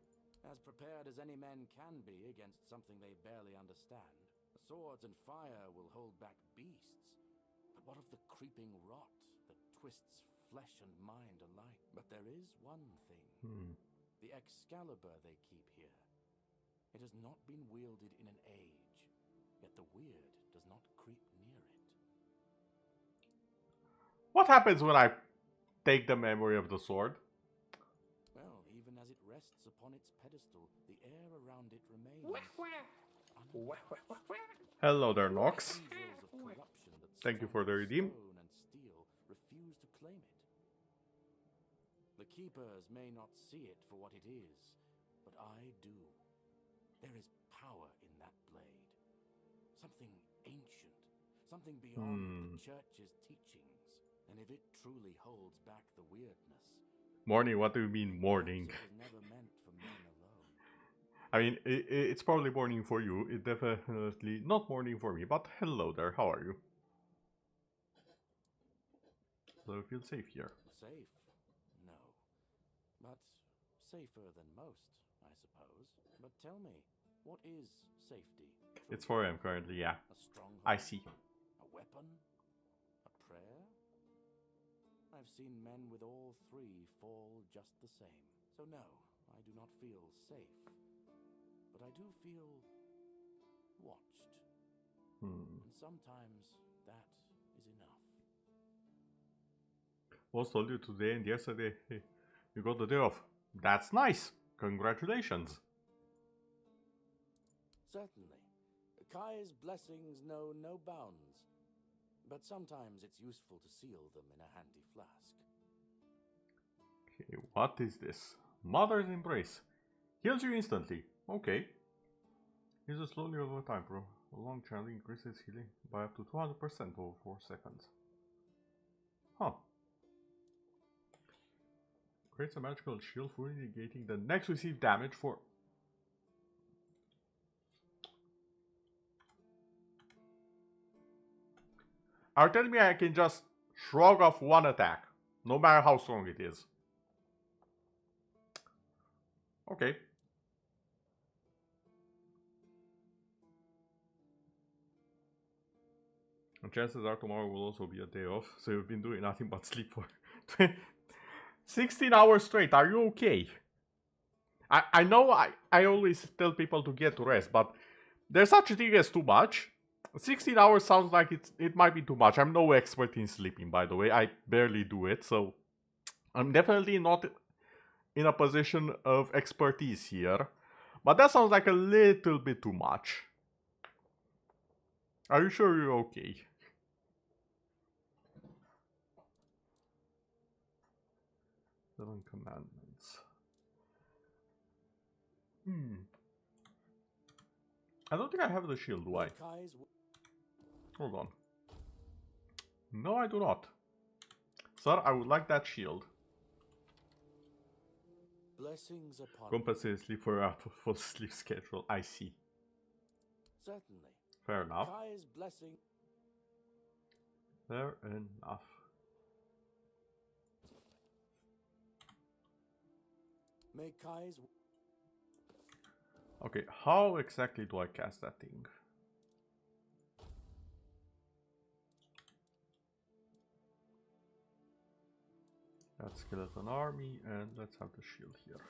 As prepared as any men can be against something they barely understand. Swords and fire will hold back beasts. But what of the creeping rot that twists flesh and mind alike? But there is one thing. The Excalibur they keep here. It has not been wielded in an age, yet the weird does not creep near it. What happens when I take the memory of the sword? Well, even as it rests upon its pedestal, the air around it remains. Hello there, Nox. Angels of corruption that Thank you for the strike redeem. stone and steel refuse to claim it. The keepers may not see it for what it is, but I do. There is power in that blade. Something ancient, something beyond the church's teachings. And if it truly holds back the weirdness, Morning, what do you mean morning? it was never meant for men alone. I mean, it's probably morning for you. It's definitely not morning for me, but hello there, how are you? So you feel safe here. Safe? No. But safer than most, I suppose. But tell me, what is safety? It's 4 AM currently, yeah. A stronghold? I see. A weapon? A prayer? I've seen men with all three fall just the same. So no, I do not feel safe. But I do feel watched. And sometimes that is enough. Was told you today and yesterday you got the day off. That's nice. Congratulations. Certainly. Kai's blessings know no bounds. But sometimes it's useful to seal them in a handy flask. Okay, what is this? Mother's Embrace. Heals you instantly. Okay. Uses slowly over time, bro. A long channel increases healing by up to 200% over 4 seconds. Huh. Creates a magical shield, fully negating the next received damage for... Are you telling me I can just shrug off one attack, no matter how strong it is? Okay. And chances are tomorrow will also be a day off, so you've been doing nothing but sleep for 16 hours straight. Are you okay? I know I always tell people to get rest, but there's such a thing as too much. 16 hours sounds like it might be too much. I'm no expert in sleeping, by the way. I barely do it, so I'm definitely not in a position of expertise here. But that sounds like a little bit too much. Are you sure you're okay? Seven commandments. I don't think I have the shield, do I? Hold on. No, I do not. Sir, I would like that shield. Blessings upon Compensates for a full sleep schedule. I see. Certainly. Fair enough. Kai's blessing. Fair enough. May Kai's. Okay, how exactly do I cast that thing? That's skeleton army, and let's have the shield here.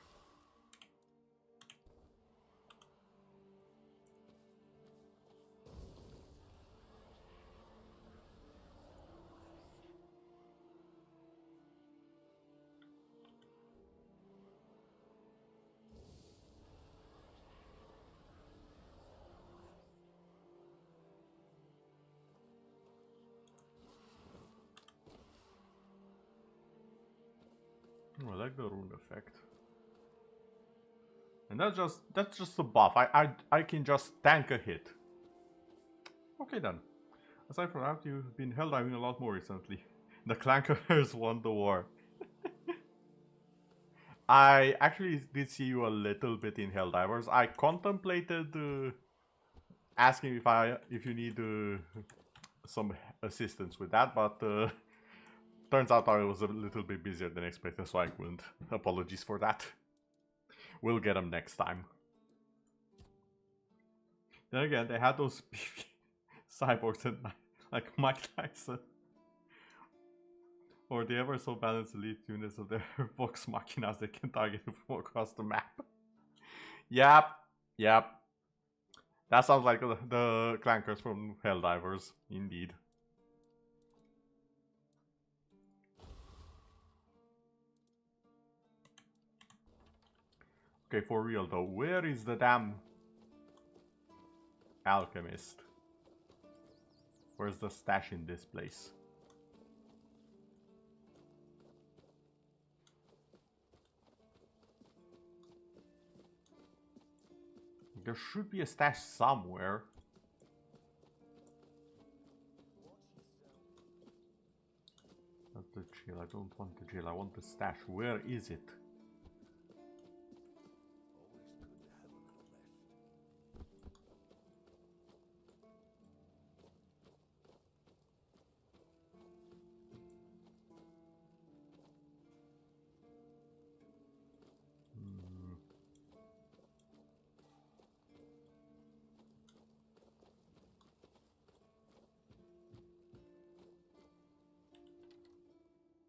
I like the rune effect. And that's just a buff. I can just tank a hit. Okay then. Aside from that, you've been helldiving a lot more recently. The clankers won the war. I actually did see you a little bit in Helldivers. I contemplated asking if you need some assistance with that, but turns out I was a little bit busier than expected, so I couldn't. Apologies for that. We'll get them next time. Then again, they had those beefy cyborgs and like Mike Tyson. Or the ever so balanced elite units of their Vox Machinas they can target from across the map. Yep. That sounds like the clankers from Helldivers, indeed. Okay, for real though, where is the damn alchemist? Where's the stash in this place? There should be a stash somewhere. That's the jail. I don't want the jail. I want the stash. Where is it?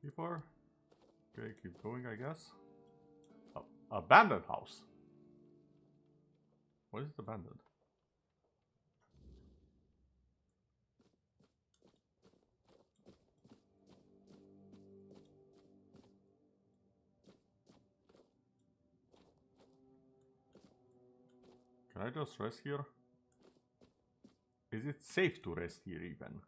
Before? Okay, keep going, I guess. Oh, abandoned house. What is abandoned? Can I just rest here? Is it safe to rest here even?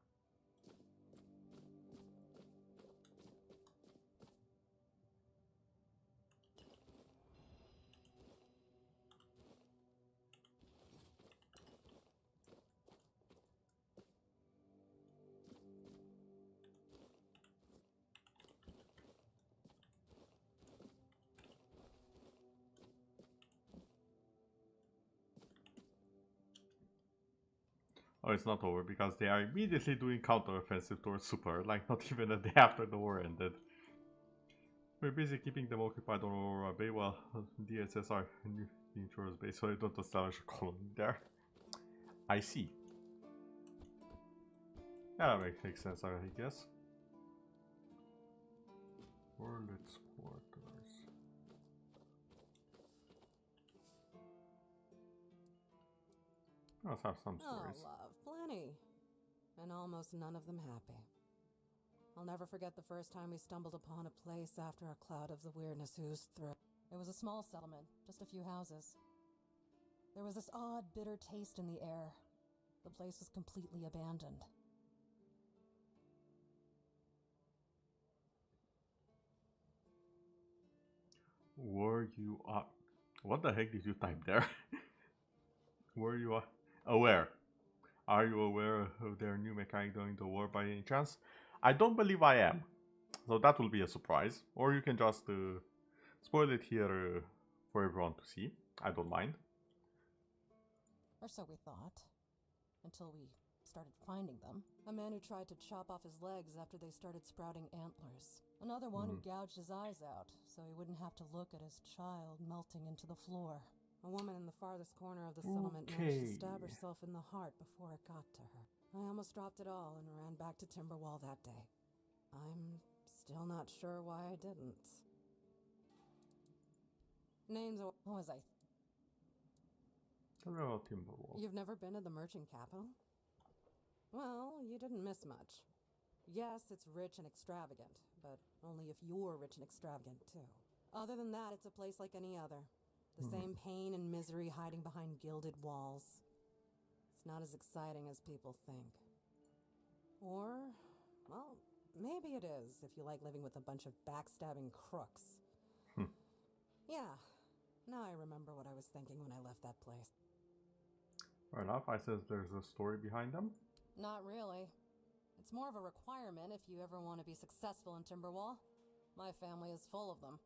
Oh, it's not over because they are immediately doing counter-offensive towards Super, like not even a day after the war ended. We're busy keeping them occupied on Aurora Bay while DSSR the insurance base, so they don't establish a colony there. I see. Yeah, that makes sense, I guess. Warlord's quarters. Let's have some stories. Oh, love, plenty. And almost none of them happy. I'll never forget the first time we stumbled upon a place after a cloud of the weirdness oozed through. It was a small settlement, just a few houses. There was this odd, bitter taste in the air. The place was completely abandoned. Were you what the heck did you type there? Were you aware? Are you aware of their new mechanic during the war by any chance? I don't believe I am. So that will be a surprise. Or you can just spoil it here for everyone to see. I don't mind. Or so we thought. Until we started finding them. A man who tried to chop off his legs after they started sprouting antlers. Another one who gouged his eyes out so he wouldn't have to look at his child melting into the floor. A woman in the farthest corner of the settlement managed to stab herself in the heart before it got to her. I almost dropped it all and ran back to Timberwall that day. I'm still not sure why I didn't. Names or what was I? Hello, Timberwall. You've never been to the merchant capital? Well, you didn't miss much. Yes, it's rich and extravagant, but only if you're rich and extravagant too. Other than that, it's a place like any other. The same pain and misery hiding behind gilded walls. It's not as exciting as people think. Or, well, maybe it is if you like living with a bunch of backstabbing crooks. Yeah, now I remember what I was thinking when I left that place. Fair enough. I says there's a story behind them. Not really. It's more of a requirement if you ever want to be successful in Timberwall. My family is full of them.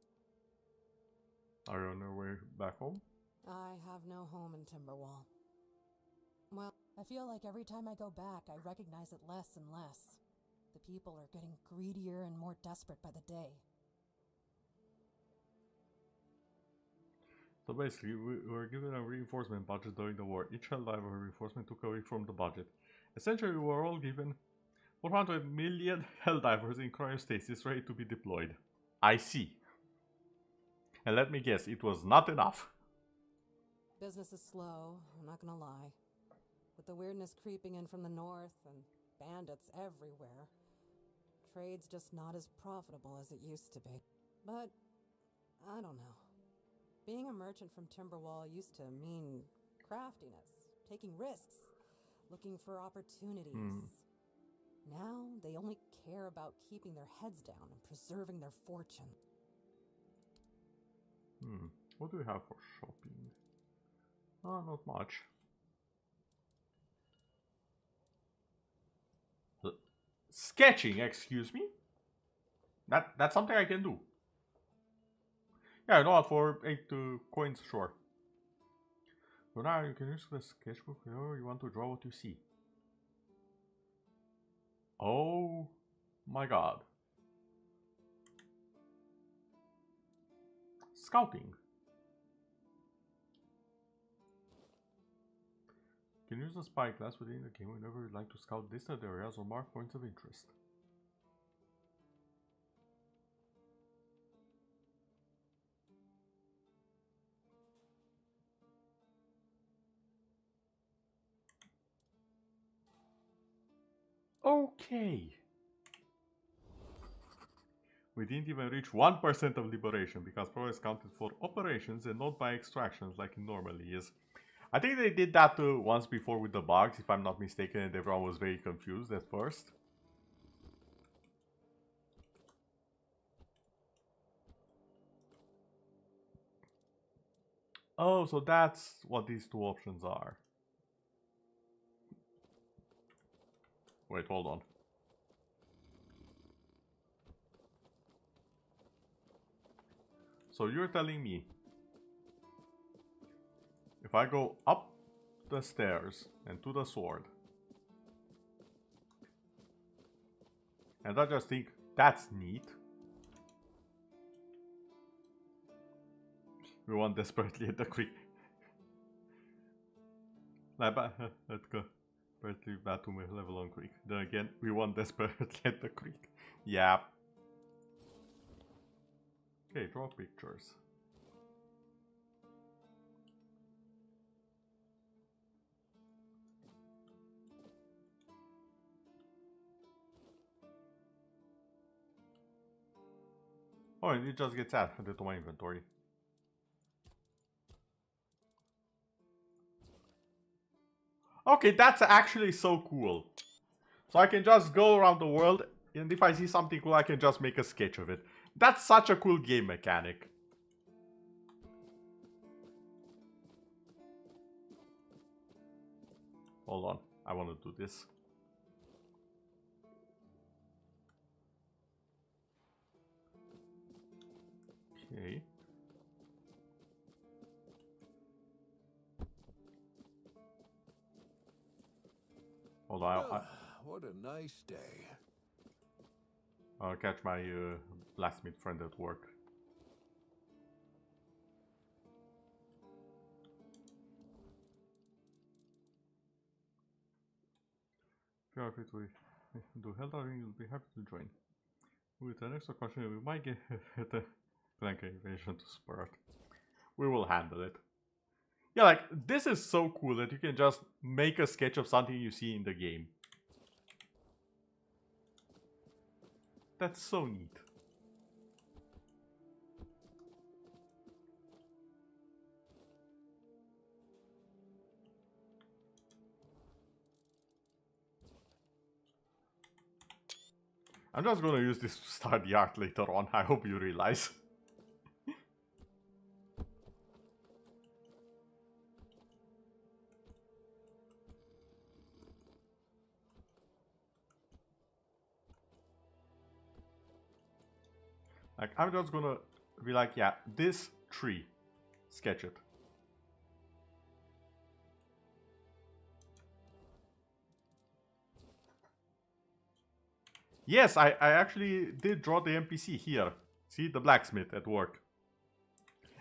Are you on your way back home? I have no home in Timberwall. Well, I feel like every time I go back, I recognize it less and less. The people are getting greedier and more desperate by the day. So basically, we were given a reinforcement budget during the war. Each Helldiver reinforcement took away from the budget. Essentially, we were all given 400 million Helldivers in cryostasis ready to be deployed. I see. And let me guess, it was not enough. Business is slow, I'm not gonna lie. With the weirdness creeping in from the north and bandits everywhere, trade's just not as profitable as it used to be. But, I don't know. Being a merchant from Timberwall used to mean craftiness, taking risks, looking for opportunities. Now, they only care about keeping their heads down and preserving their fortune. What do we have for shopping? Not much. Sketching, excuse me? That's something I can do. Yeah, no, for 8 coins, sure. So now you can use the sketchbook whenever you want to draw what you see. Oh my god. Scouting. You can use the spyglass within the game whenever you'd like to scout distant areas or mark points of interest. Okay. We didn't even reach 1% of liberation because progress counted for operations and not by extractions like it normally is. I think they did that once before with the bugs, if I'm not mistaken, and everyone was very confused at first. Oh, so that's what these two options are. Wait, hold on. So you're telling me if I go up the stairs and to the sword, and I just think that's neat. We want desperately at the creek. Desperately bad to level on creek. Then again, we want desperately at the creek. Yeah. Okay, draw pictures. Oh, and it just gets added to my inventory. Okay, that's actually so cool. So I can just go around the world, and if I see something cool, I can just make a sketch of it. That's such a cool game mechanic. Hold on, I want to do this. Okay. Hold on, What a nice day. I'll catch my blacksmith friend at work. If you are fit to do Helldiving, you'll be happy to join. With an extra caution, we might get the flank invasion to spurt. We will handle it. Yeah, like, this is so cool that you can just make a sketch of something you see in the game. That's so neat. I'm just gonna use this to start the art later on, I hope you realize. Like, I'm just gonna be like, yeah, this tree. Sketch it. Yes, I actually did draw the NPC here. See, the blacksmith at work.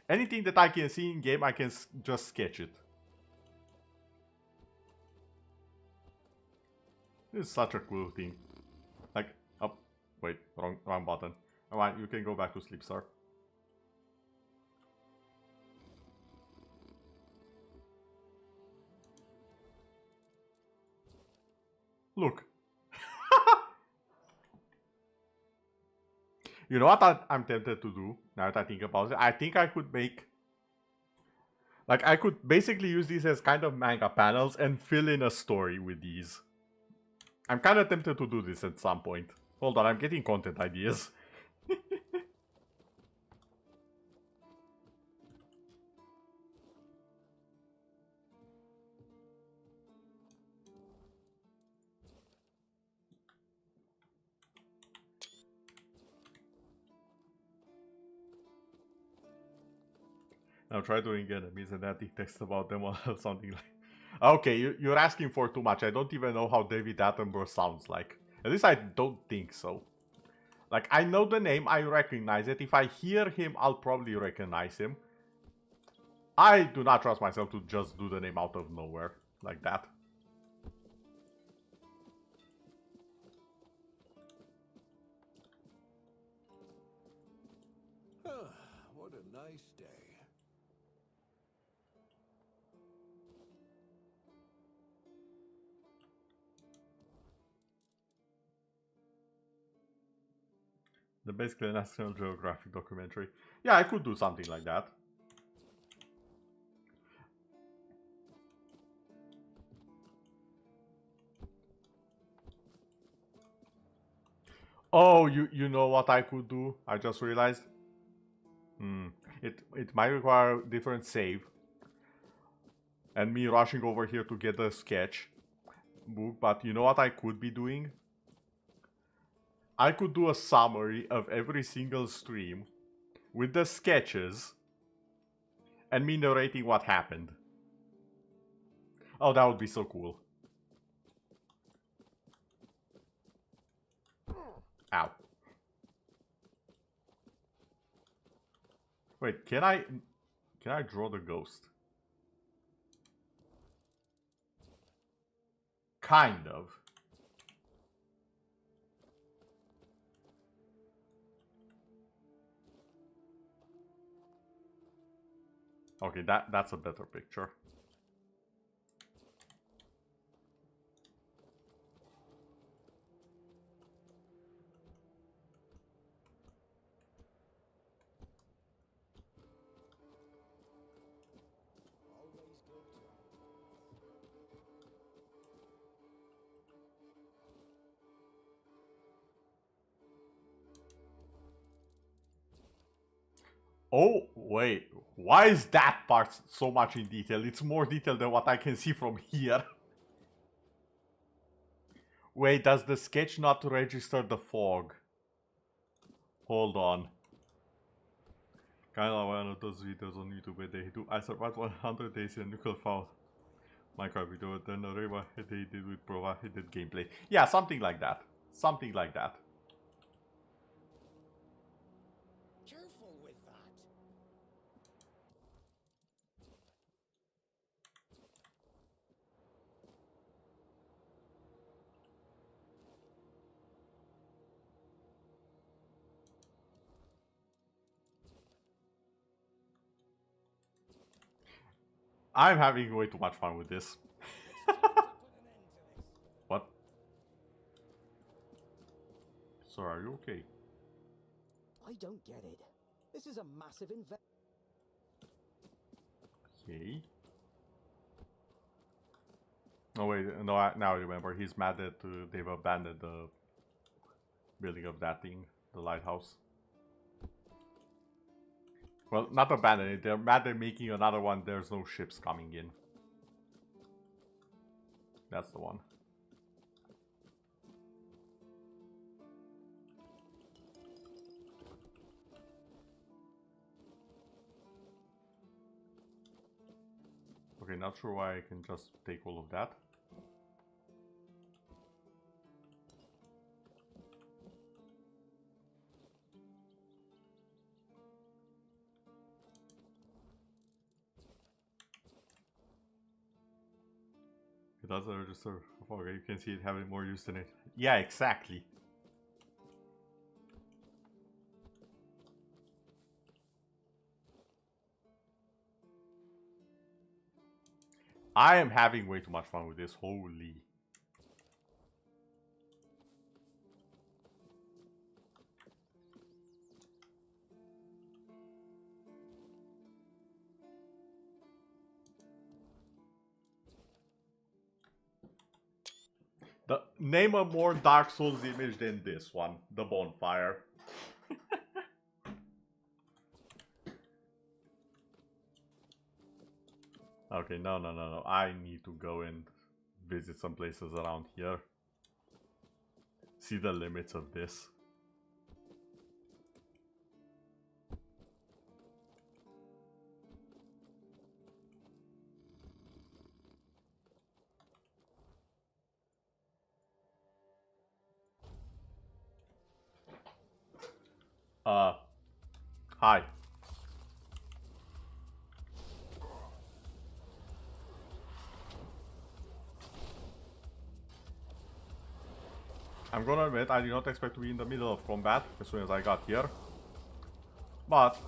Anything that I can see in game, I can just sketch it. This is such a cool thing. Like, oh, wait, wrong button. Alright, you can go back to sleep, sir. Look. You know what I'm tempted to do, now that I think about it? I think I could make... Like, I could basically use these as kind of manga panels and fill in a story with these. I'm kind of tempted to do this at some point. Hold on, I'm getting content ideas. Now try doing enemies and adding text about them or something like... Okay, you're asking for too much. I don't even know how David Attenborough sounds like. At least I don't think so. Like, I know the name, I recognize it. If I hear him, I'll probably recognize him. I do not trust myself to just do the name out of nowhere like that. What a nice day. The basically National Geographic documentary. Yeah, I could do something like that. Oh, you know what I could do? I just realized. It might require different save. And me rushing over here to get the sketch book, but you know what I could be doing? I could do a summary of every single stream with the sketches and me narrating what happened. Oh, that would be so cool. Ow. Wait, can I draw the ghost? Kind of. Okay, that's a better picture. Oh, wait. Why is that part so much in detail? It's more detailed than what I can see from here. Wait, does the sketch not register the fog? Hold on. Kinda one of those videos on YouTube where they do I survived 100 days in a nuclear fallout Minecraft video, then a Reva they did with provided gameplay. Yeah, something like that. Something like that. Careful with that. I'm having way too much fun with this. What? So are you okay? I don't get it. This is a massive investment. Okay. Oh wait, no, now I remember. He's mad that they've abandoned the building of that thing, the lighthouse. Well, not abandoned it. They're mad they're making another one. There's no ships coming in. That's the one. Okay, not sure why I can just take all of that. It does register. Okay, you can see it having more use than it. Yeah, exactly. I am having way too much fun with this. Holy. Name a more Dark Souls image than this one. The bonfire. Okay, no. I need to go and visit some places around here. See the limits of this. Hi. I'm gonna admit, I did not expect to be in the middle of combat as soon as I got here. But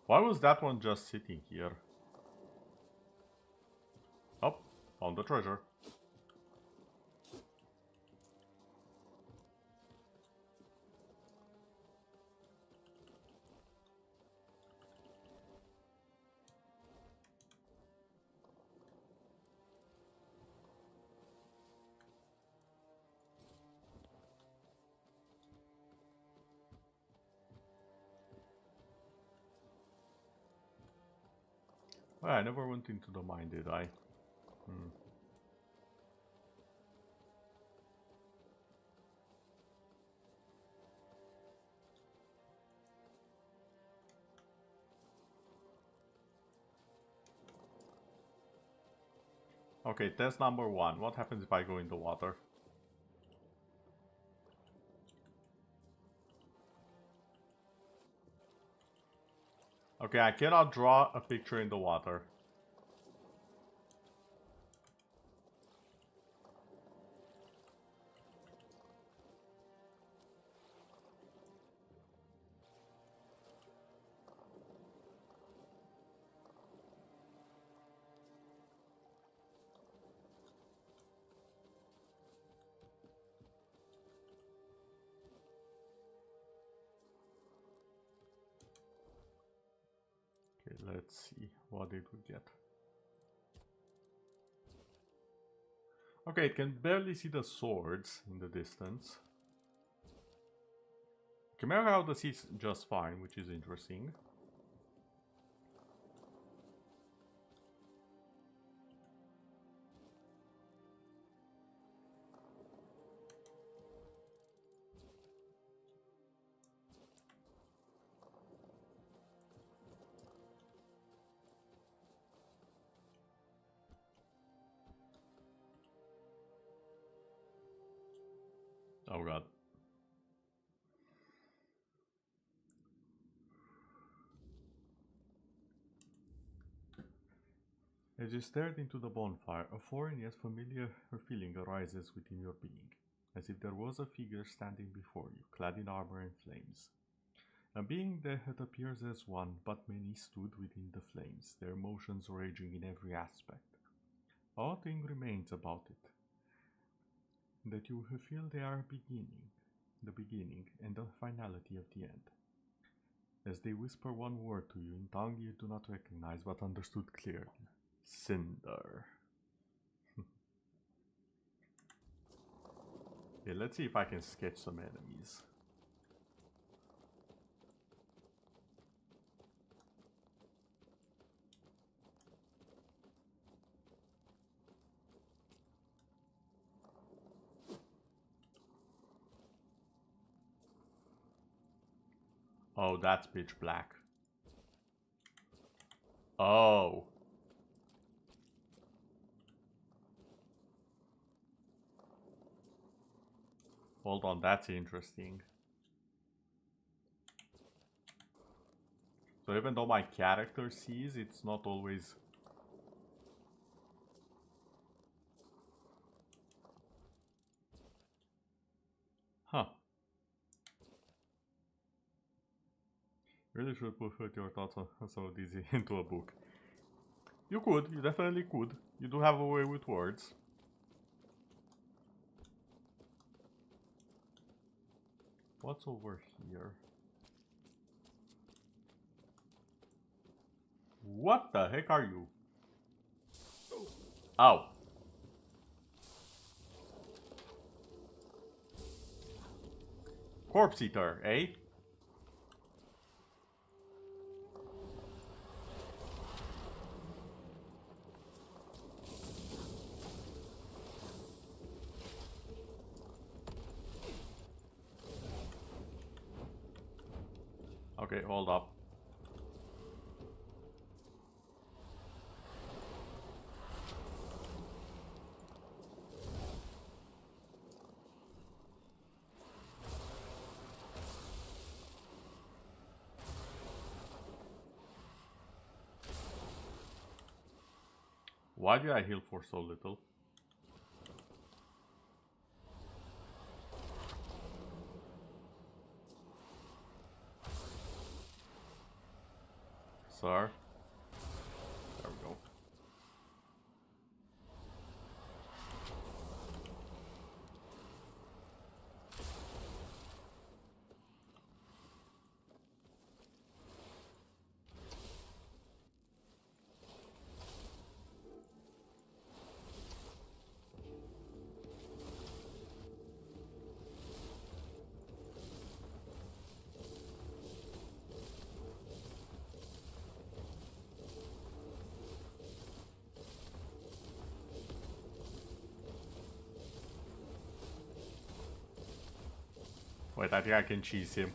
why was that one just sitting here? Oh, found the treasure. Well, I never went into the mine, did I? Hmm. Okay, test number 1. What happens if I go in the water? Okay, I cannot draw a picture in the water. Okay, let's see. What did we get? Okay, it can barely see the swords in the distance. Chimera out the seas just fine, which is interesting. Oh god. As you stared into the bonfire, a foreign yet familiar feeling arises within your being, as if there was a figure standing before you, clad in armor and flames. A being that appears as one, but many stood within the flames, their emotions raging in every aspect. One thing remains about it, that you feel they are the beginning and the finality of the end. As they whisper one word to you in tongue you do not recognize but understood clearly. Cinder. Okay, let's see if I can sketch some enemies. Oh, that's pitch black. Oh. Hold on, that's interesting. So even though my character sees, it's not always... Huh. Really should put your thoughts on some of these into a book. You could, you definitely could. You do have a way with words. What's over here? What the heck are you? Ow. Corpse eater, eh? Okay, hold up. Why did I heal for so little? Sir? There we go. Wait, I think I can cheese him.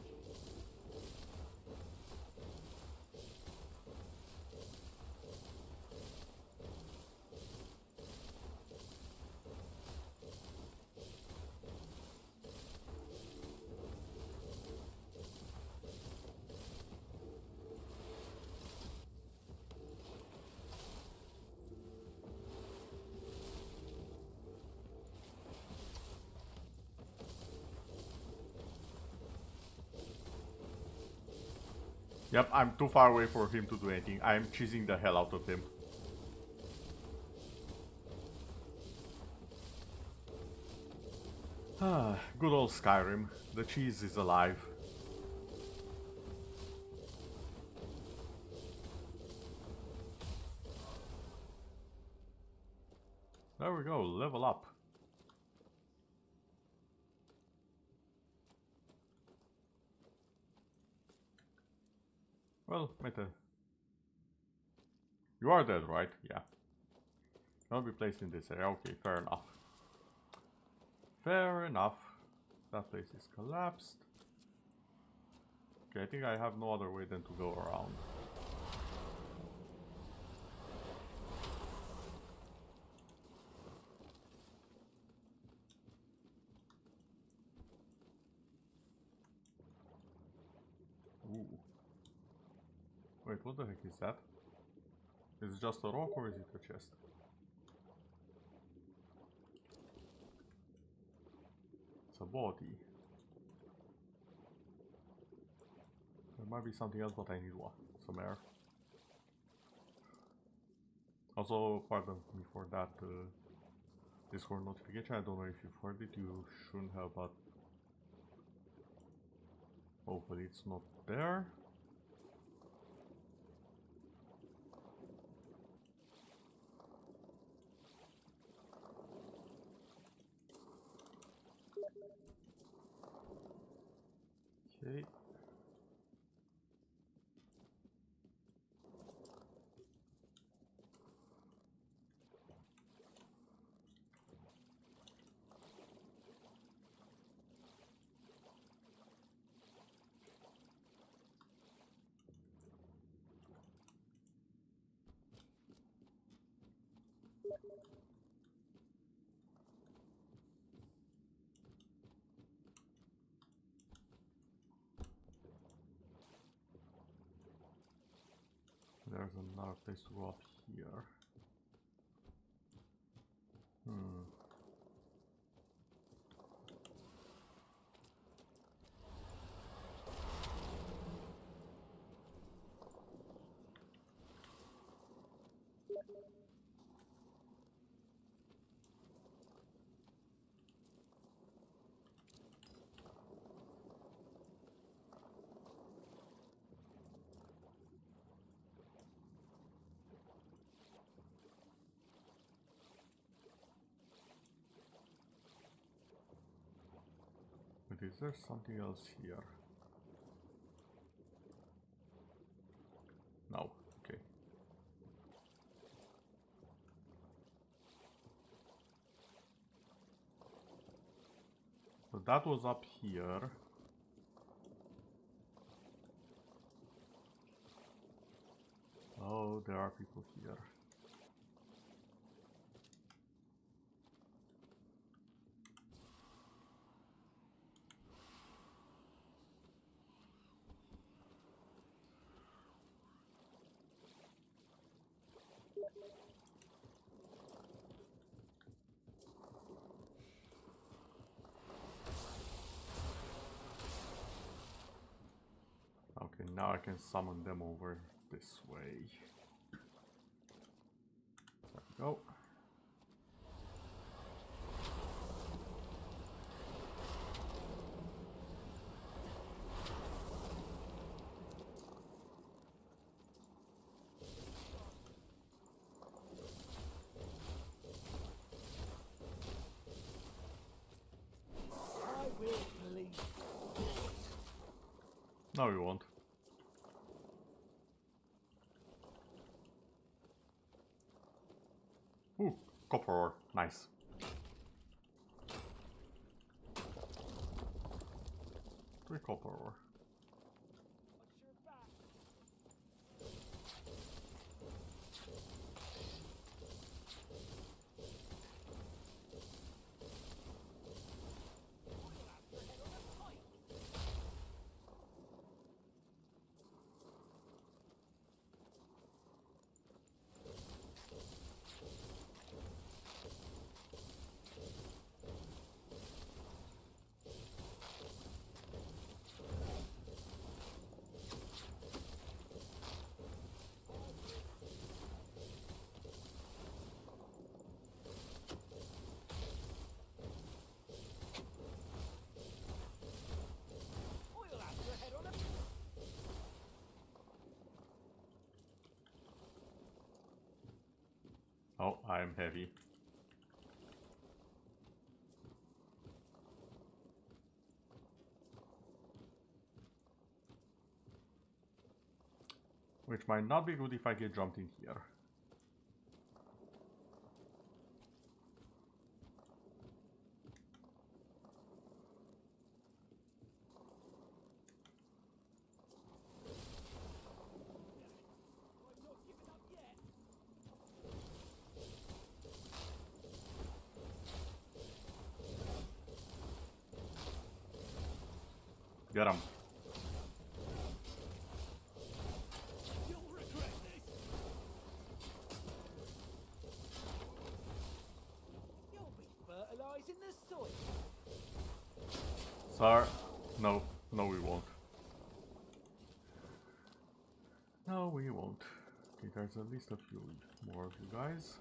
Yep, I'm too far away for him to do anything. I'm cheesing the hell out of him. Ah, good old Skyrim. The cheese is alive. There we go, level up. Well, Meta. You are dead, right? Yeah. Cannot be placed in this area. Okay, fair enough. Fair enough. That place is collapsed. Okay, I think I have no other way than to go around. Ooh. Wait, what the heck is that? Is it just a rock or is it a chest? It's a body. There might be something else, but I need what? Some air. Also, pardon me for that Discord notification. I don't know if you've heard it. You shouldn't have, but hopefully it's not there. Okay. There's another place to go up here. But is there something else here? No. Okay. So that was up here. Oh, there are people here. Okay, now I can summon them over this way. There we go. I will believe. No, we won't. Ooh, copper ore. Nice. 3 copper ore. Oh, I'm heavy. Which might not be good if I get jumped in here. Get him. Sir, no, we won't. No, we won't. Okay, there's at least a few more of you guys.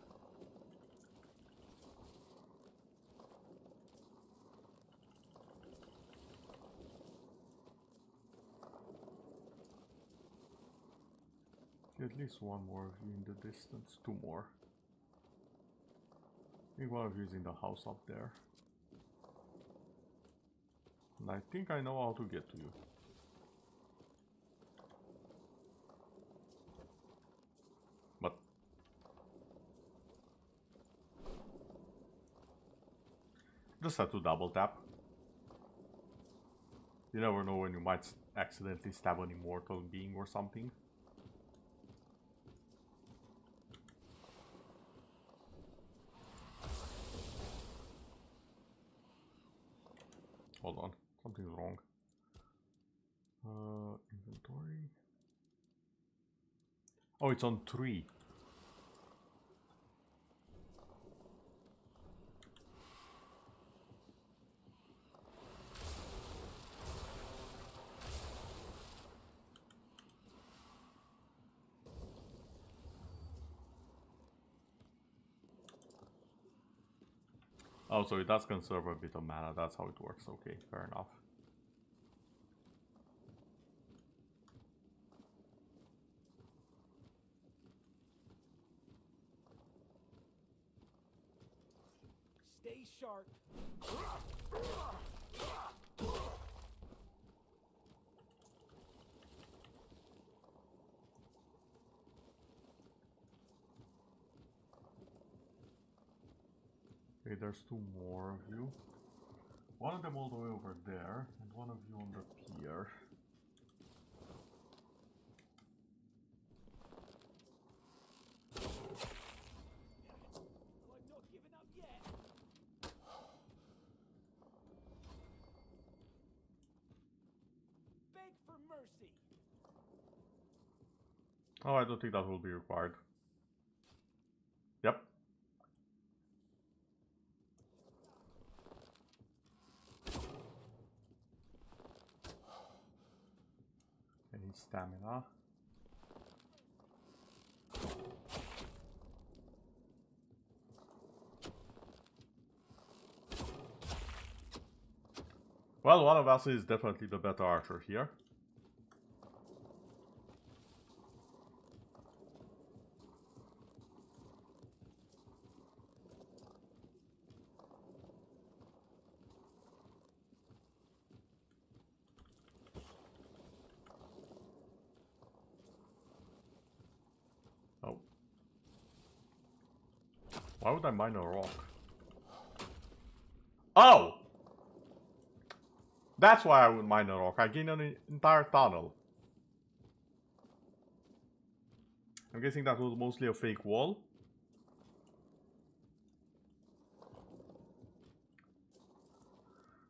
At least one more of you in the distance. 2 more. I think one of you is in the house up there. And I think I know how to get to you. But just have to double tap. You never know when you might accidentally stab an immortal being or something. Hold on, something's wrong. Inventory. Oh, it's on 3. Oh, so it does conserve a bit of mana, that's how it works. Okay, fair enough. Stay sharp. Okay, there's 2 more of you. One of them all the way over there, and one of you on the pier. I'm not giving up yet. Beg for mercy. Oh, I don't think that will be required. Yep. I need stamina. Well, one of us is definitely the better archer here. Oh. Why would I mine a rock? Oh! That's why I would mine a rock. I gain an entire tunnel. I'm guessing that was mostly a fake wall.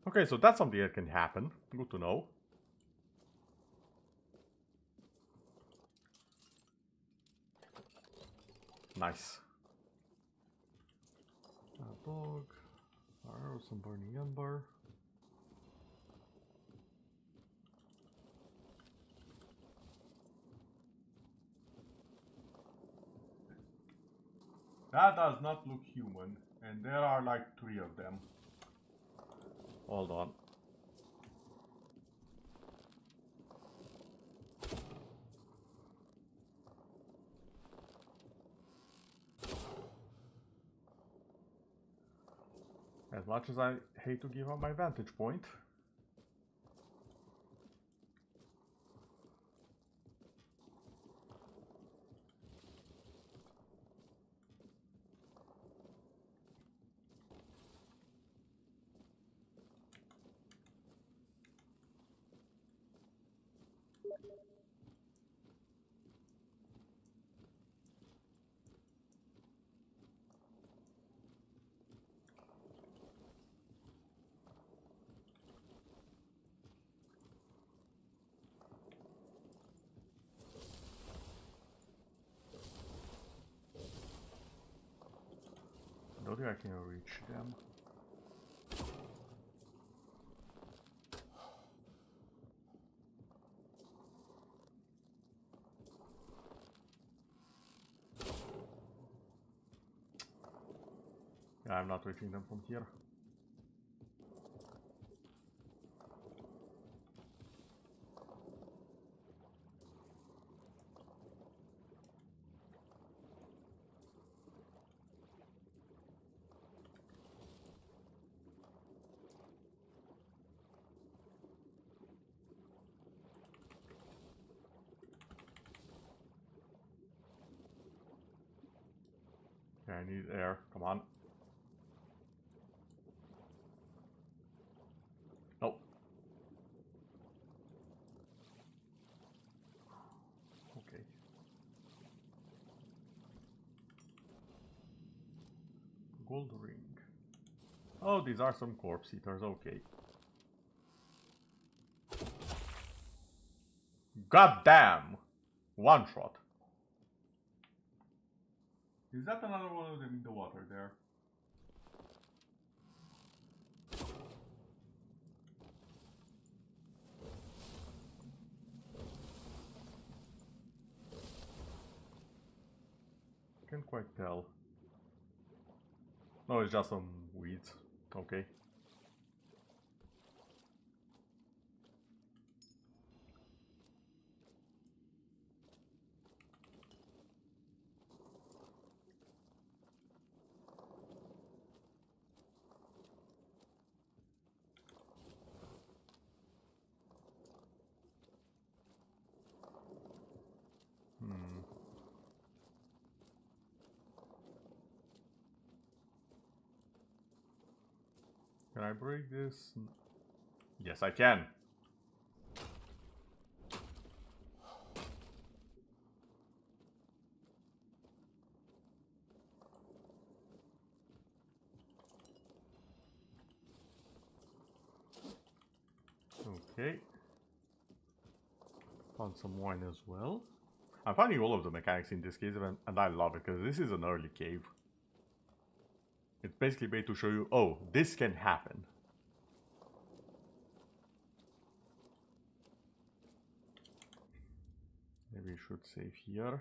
Okay, so that's something that can happen. Good to know. Nice. A dog. Arrow, some burning ember. That does not look human, and there are like 3 of them. Hold on. As much as I hate to give up my vantage point. I don't think I can reach them. Yeah, I'm not reaching them from here. Okay, I need air. Come on. Oh. Okay. Gold ring. Oh, these are some corpse eaters. Okay. God damn! One shot. Is that another one of them in the water there? Can't quite tell. No, it's just some weeds. Okay. Can I break this? Yes, I can. Okay. Found some wine as well. I'm finding all of the mechanics in this case, and I love it, because this is an early cave. It's basically made to show you, oh, this can happen. Maybe we should save here.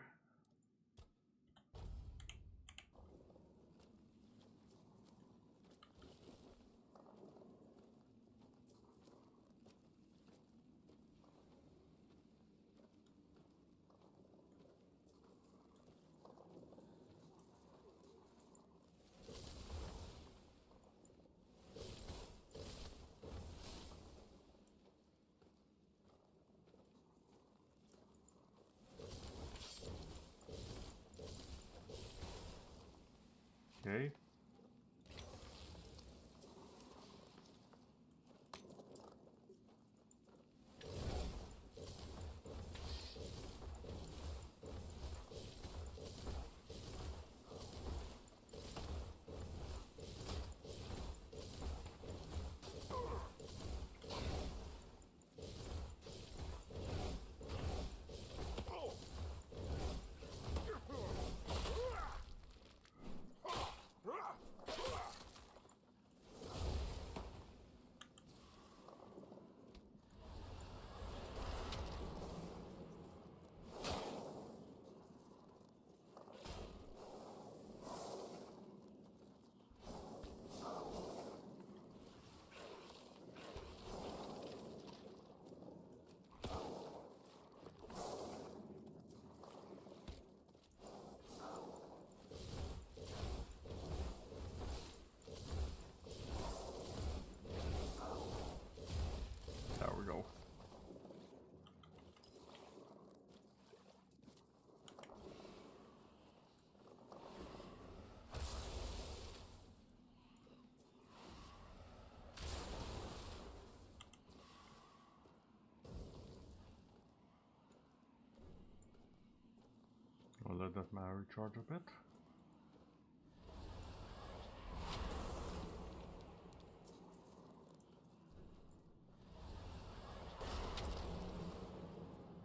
let that mana recharge a bit.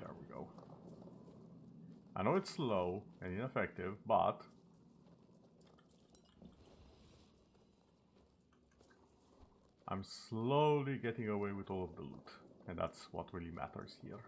There we go. I know it's slow and ineffective, but I'm slowly getting away with all of the loot, and that's what really matters here.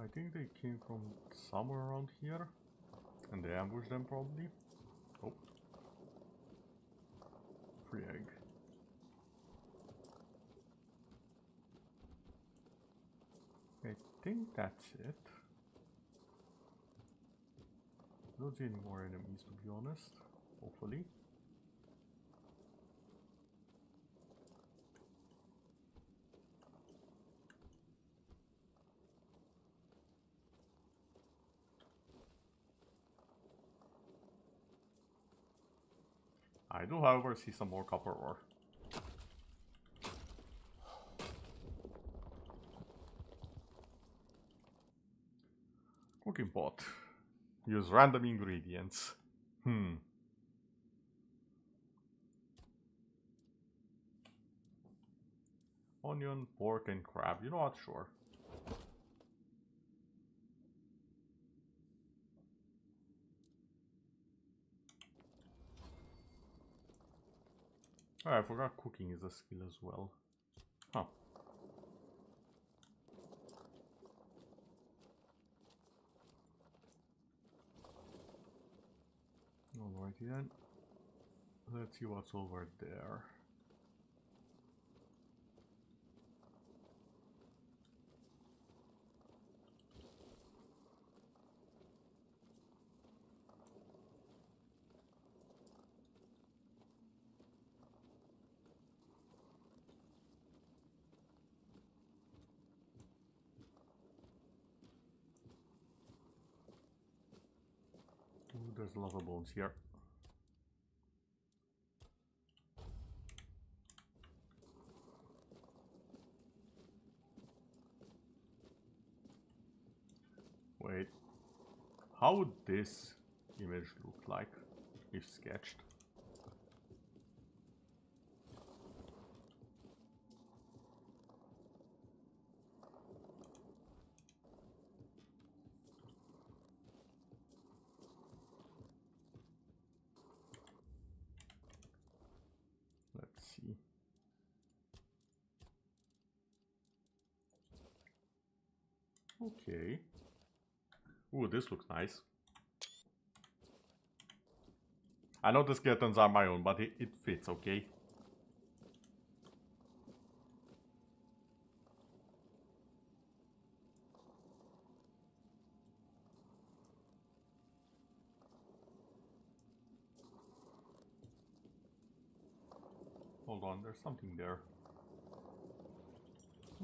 I think they came from somewhere around here, and they ambushed them probably. Oh. Free egg. I think that's it. Don't see any more enemies, to be honest. Hopefully. I do, however, see some more copper ore. Cooking pot. Use random ingredients. Onion, pork, and crab. You know what? Sure. Oh, I forgot cooking is a skill as well. Huh. Alrighty then. Let's see what's over there. Ooh, there's a lot of bones here. Wait, how would this image look like if sketched? Let's see. Okay. Ooh, this looks nice. I know the skeletons are my own, but it fits, okay? Hold on, there's something there.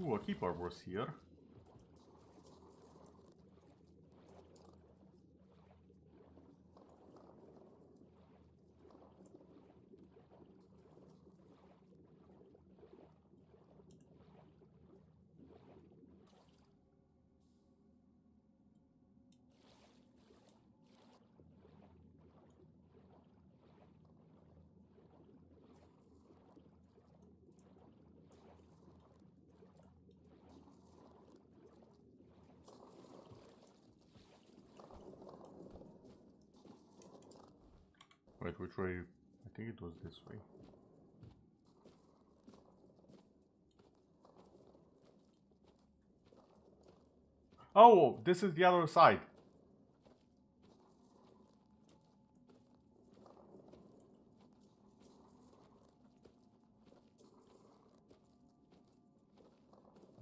Ooh, a keeper was here. Wait, which way? I think it was this way. Oh, this is the other side.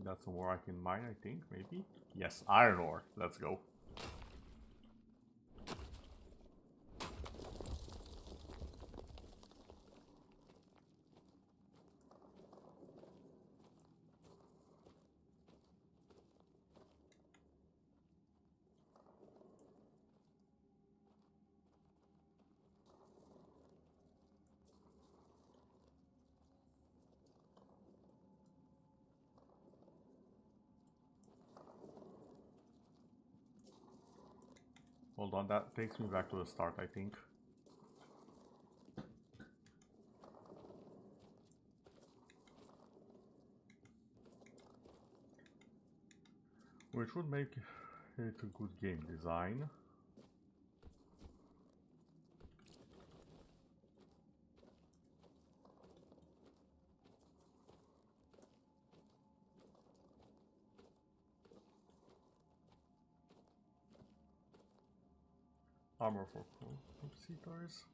That's somewhere I can mine, I think, maybe? Yes, iron ore. Let's go. Hold on, that takes me back to the start, I think. Which would make it a good game design. Armor for seaters.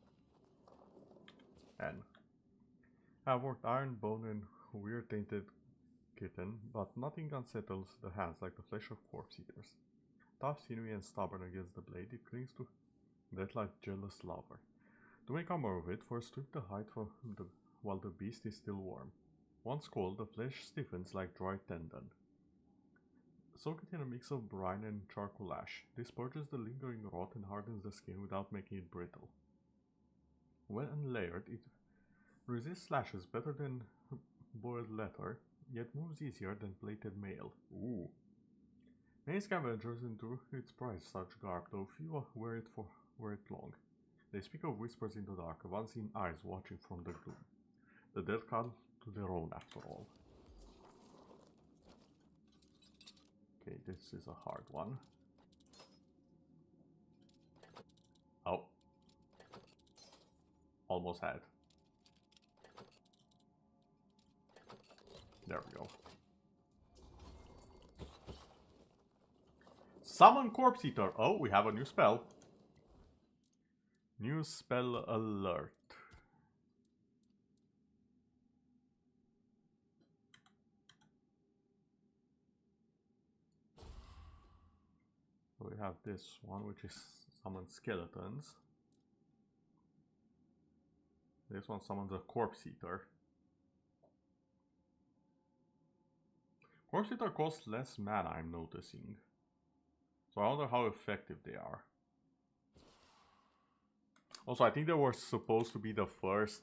And I've worked iron, bone, and weird tainted kitten, but nothing unsettles the hands like the flesh of corpse eaters. Tough, sinewy, and stubborn against the blade, it clings to death like jealous lover. To make armor of it, first strip the hide while the beast is still warm. Once cold, the flesh stiffens like dry tendon. Soak it in a mix of brine and charcoal ash. This purges the lingering rot and hardens the skin without making it brittle. When unlayered, it resists slashes better than boiled leather, yet moves easier than plated mail. Ooh. Many scavengers endure its price such garb, though few wear it long. They speak of whispers in the dark, of unseen eyes watching from the gloom. The dead call to their own after all. Okay, this is a hard one. Oh. Almost had. There we go. Summon Corpse Eater. Oh, we have a new spell. New spell alert. So we have this one, which is summon skeletons. This one summons a Corpse Eater. Corpse Eater costs less mana, I'm noticing. So I wonder how effective they are. Also, I think they were supposed to be the first...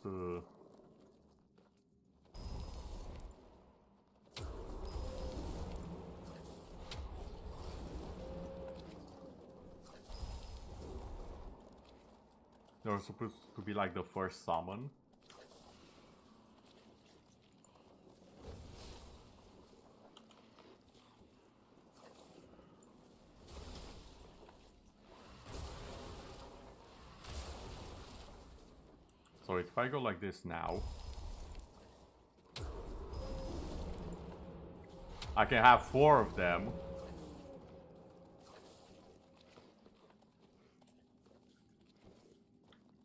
They were supposed to be like the first summon. So if I go like this now, I can have 4 of them.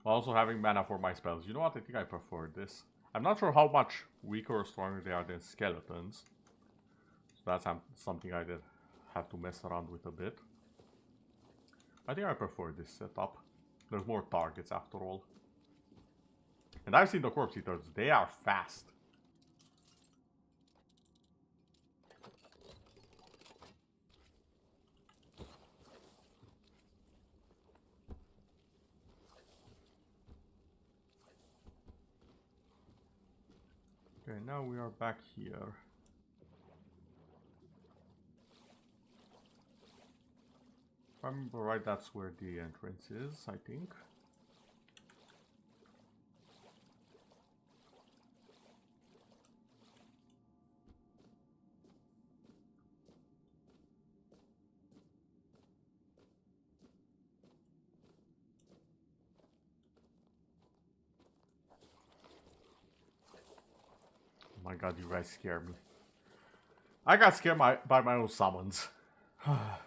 Also having mana for my spells. You know what? I think I prefer this. I'm not sure how much weaker or stronger they are than skeletons. So that's something I did have to mess around with a bit. I think I prefer this setup. There's more targets after all. And I've seen the Corpse Eaters. They are fast. Okay, now we are back here. If I remember right, that's where the entrance is, I think. Oh my god, you guys scare me. I got scared by my own summons. Now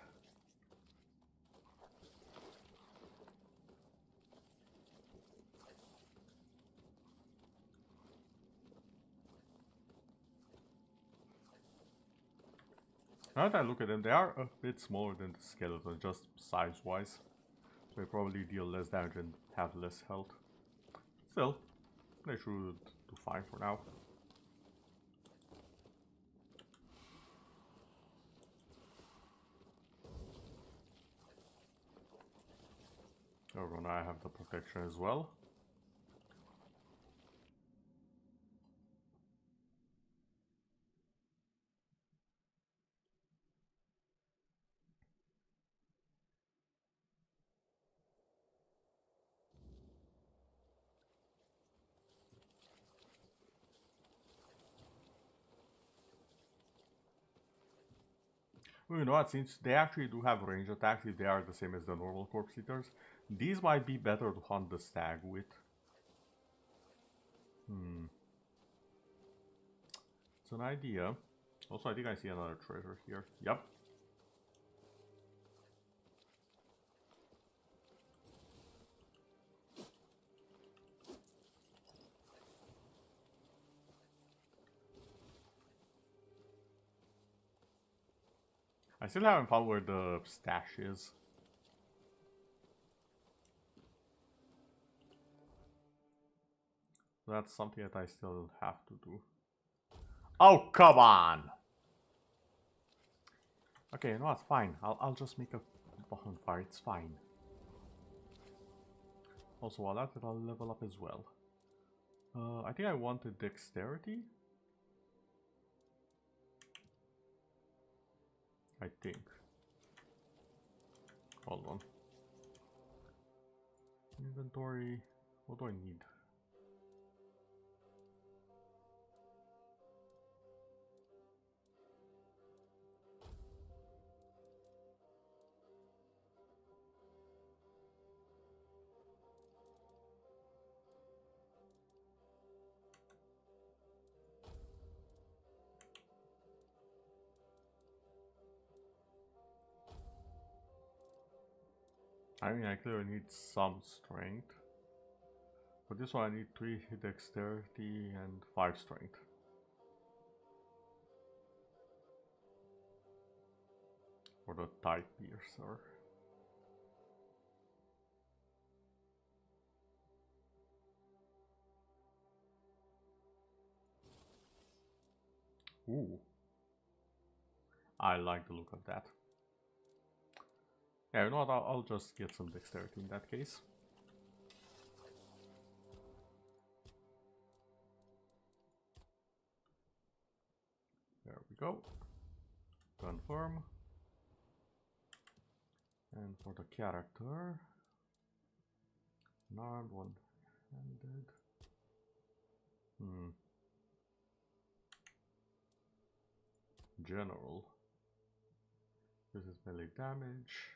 that I look at them, they are a bit smaller than the skeleton, just size-wise. They probably deal less damage and have less health. Still, they should do fine for now. Now I have the protection as well. Well, you know what, since they actually do have range attacks, if they are the same as the normal corpse eaters, these might be better to hunt the stag with. It's an idea. Also, I think I see another treasure here. Yep. I still haven't found where the stash is. That's something that I still have to do. Oh, come on! Okay, you know what? Fine. I'll just make a bonfire. It's fine. Also, while at it, I'll level up as well. I think I wanted dexterity. I think. Hold on. Inventory. What do I need? I mean, I clearly need some strength. For this one, I need 3 dexterity and 5 strength. For the type piercer. Ooh. I like the look of that. Yeah, you know what? I'll just get some dexterity in that case. There we go. Confirm. And for the character, unarmed, one-handed. General. This is melee damage.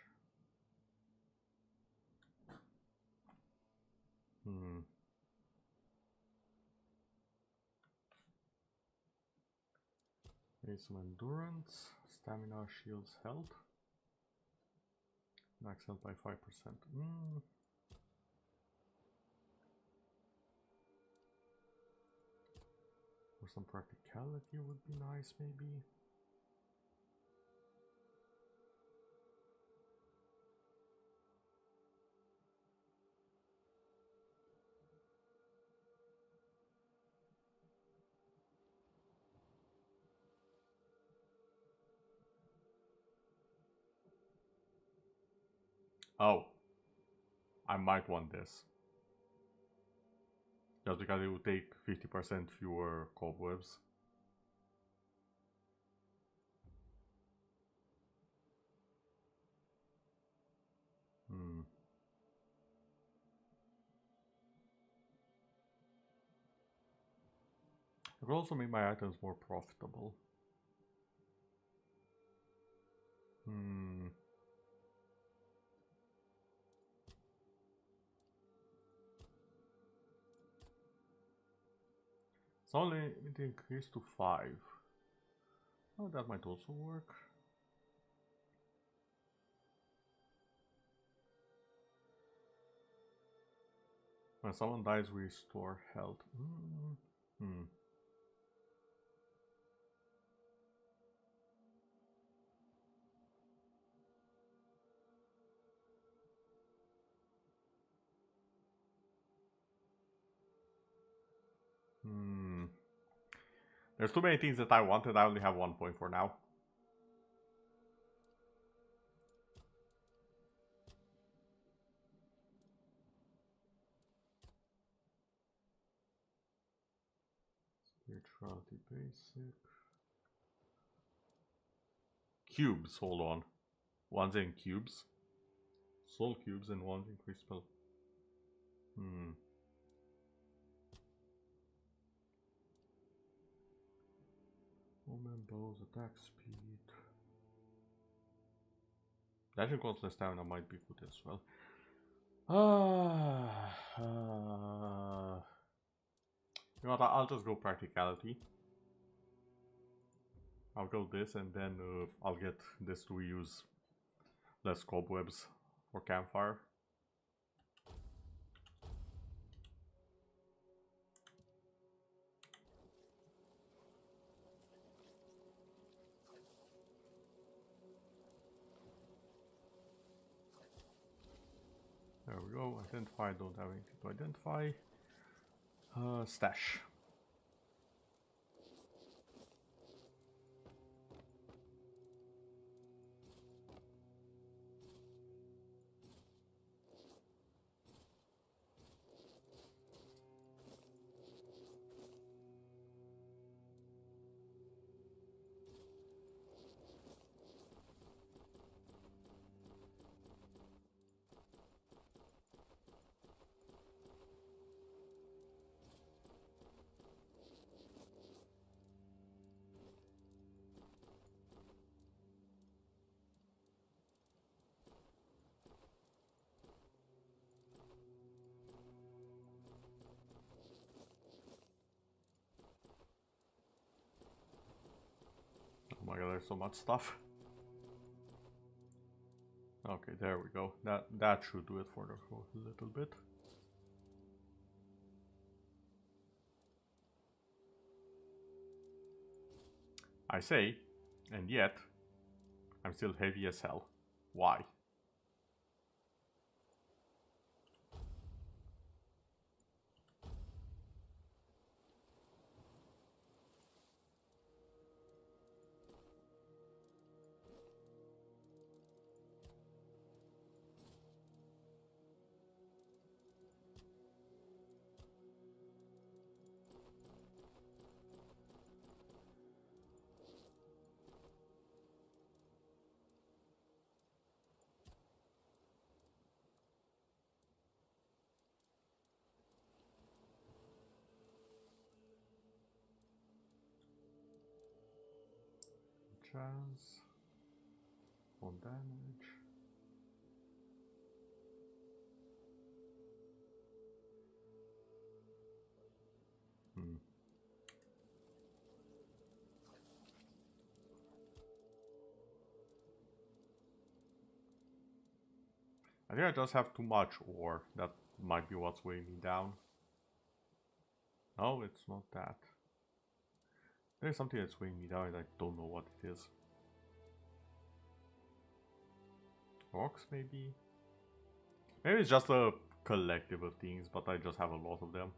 Need some endurance, stamina, shields, health. Max health by 5%. For some practicality would be nice, maybe. Oh, I might want this. Just because it would take 50% fewer cobwebs. It will also make my items more profitable. It's only increased to 5. Oh, that might also work. When someone dies, we restore health. There's too many things that I wanted. I only have 1 point for now. Spirituality basic. Cubes, hold on. One's in cubes. Soul cubes and one's increased spell. Omen bows, attack speed. Dashing constant stamina might be good as well. You know what, I'll just go practicality. I'll go this and then I'll get this to use less cobwebs for campfire. There we go. Identify, don't have anything to identify. Stash. Oh my god, there's so much stuff. Okay, there we go. That should do it for a little bit. I say, and yet, I'm still heavy as hell. Why? Chance on damage. I think I just have too much ore. That might be what's weighing me down. No, it's not that. There's something that's weighing me down and I don't know what it is. Rocks, maybe? Maybe it's just a collective of things, but I just have a lot of them.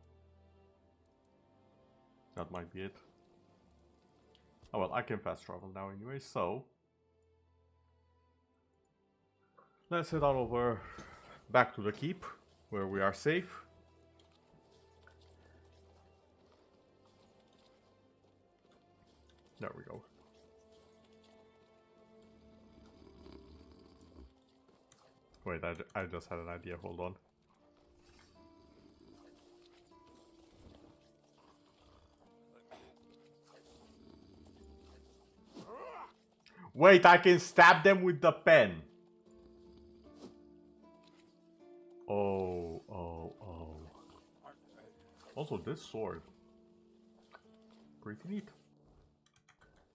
That might be it. Oh well, I can fast travel now anyway, so... let's head on over back to the keep, where we are safe. There we go. Wait, I just had an idea, hold on. Wait, I can stab them with the pen. Oh. Also, this sword. Pretty neat.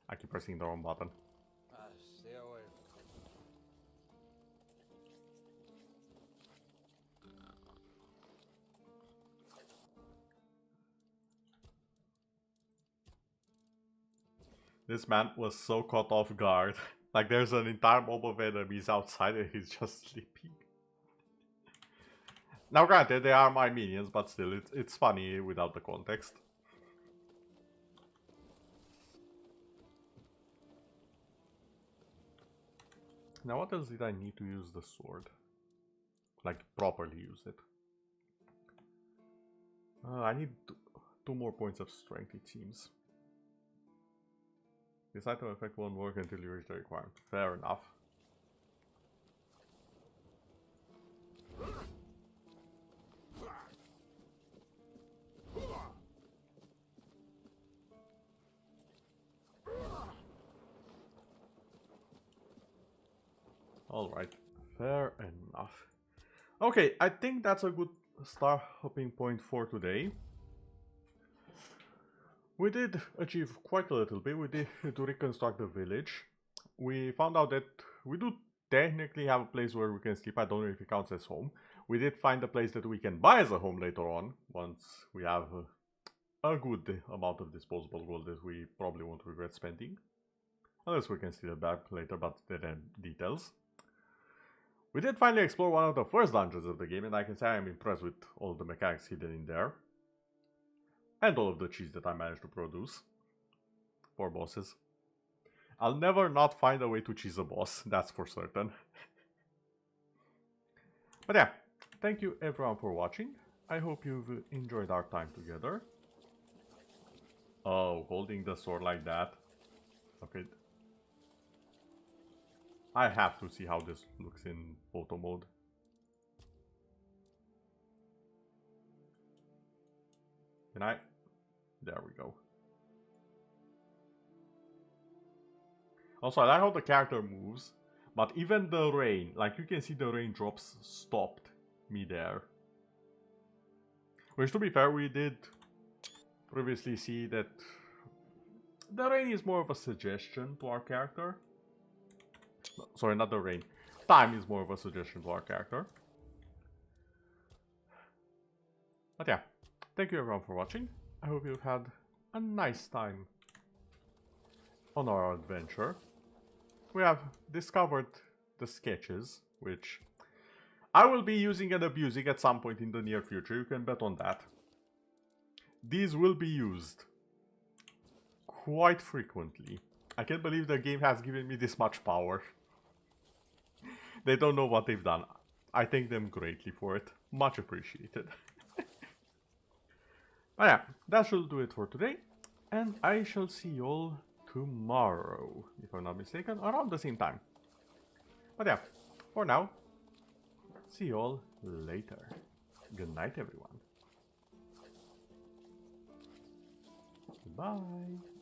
I keep pressing the wrong button. Stay away. This man was so caught off guard. Like there's an entire mob of enemies outside and he's just sleeping. Now granted, they are my minions, but still, it's funny without the context. Now what else did I need to use the sword? Like, properly use it. I need two more points of strength, it seems. This item effect won't work until you reach the requirement. Fair enough. Alright, fair enough. Okay, I think that's a good stopping point for today. We did achieve quite a little bit. We did to reconstruct the village. We found out that we do technically have a place where we can sleep. I don't know if it counts as home. We did find a place that we can buy as a home later on, once we have a good amount of disposable gold that we probably won't regret spending. Unless we can steal it back later, but then details. We did finally explore one of the first dungeons of the game, and I can say I am impressed with all the mechanics hidden in there. And all of the cheese that I managed to produce. For bosses. I'll never not find a way to cheese a boss, that's for certain. But yeah, thank you everyone for watching. I hope you've enjoyed our time together. Oh, holding the sword like that. Okay. I have to see how this looks in photo mode. Can I? There we go. Also, I like how the character moves, but even the rain, like you can see the raindrops stopped me there. Which, to be fair, we did previously see that the rain is more of a suggestion to our character. No, sorry, not the rain. Time is more of a suggestion to our character. But yeah, thank you everyone for watching. I hope you've had a nice time on our adventure. We have discovered the sketches, which I will be using and abusing at some point in the near future. You can bet on that. These will be used quite frequently. I can't believe the game has given me this much power. They don't know what they've done. I thank them greatly for it. Much appreciated. But yeah, that should do it for today. And I shall see you all tomorrow, if I'm not mistaken, around the same time. But yeah, for now, see you all later. Good night, everyone. Goodbye.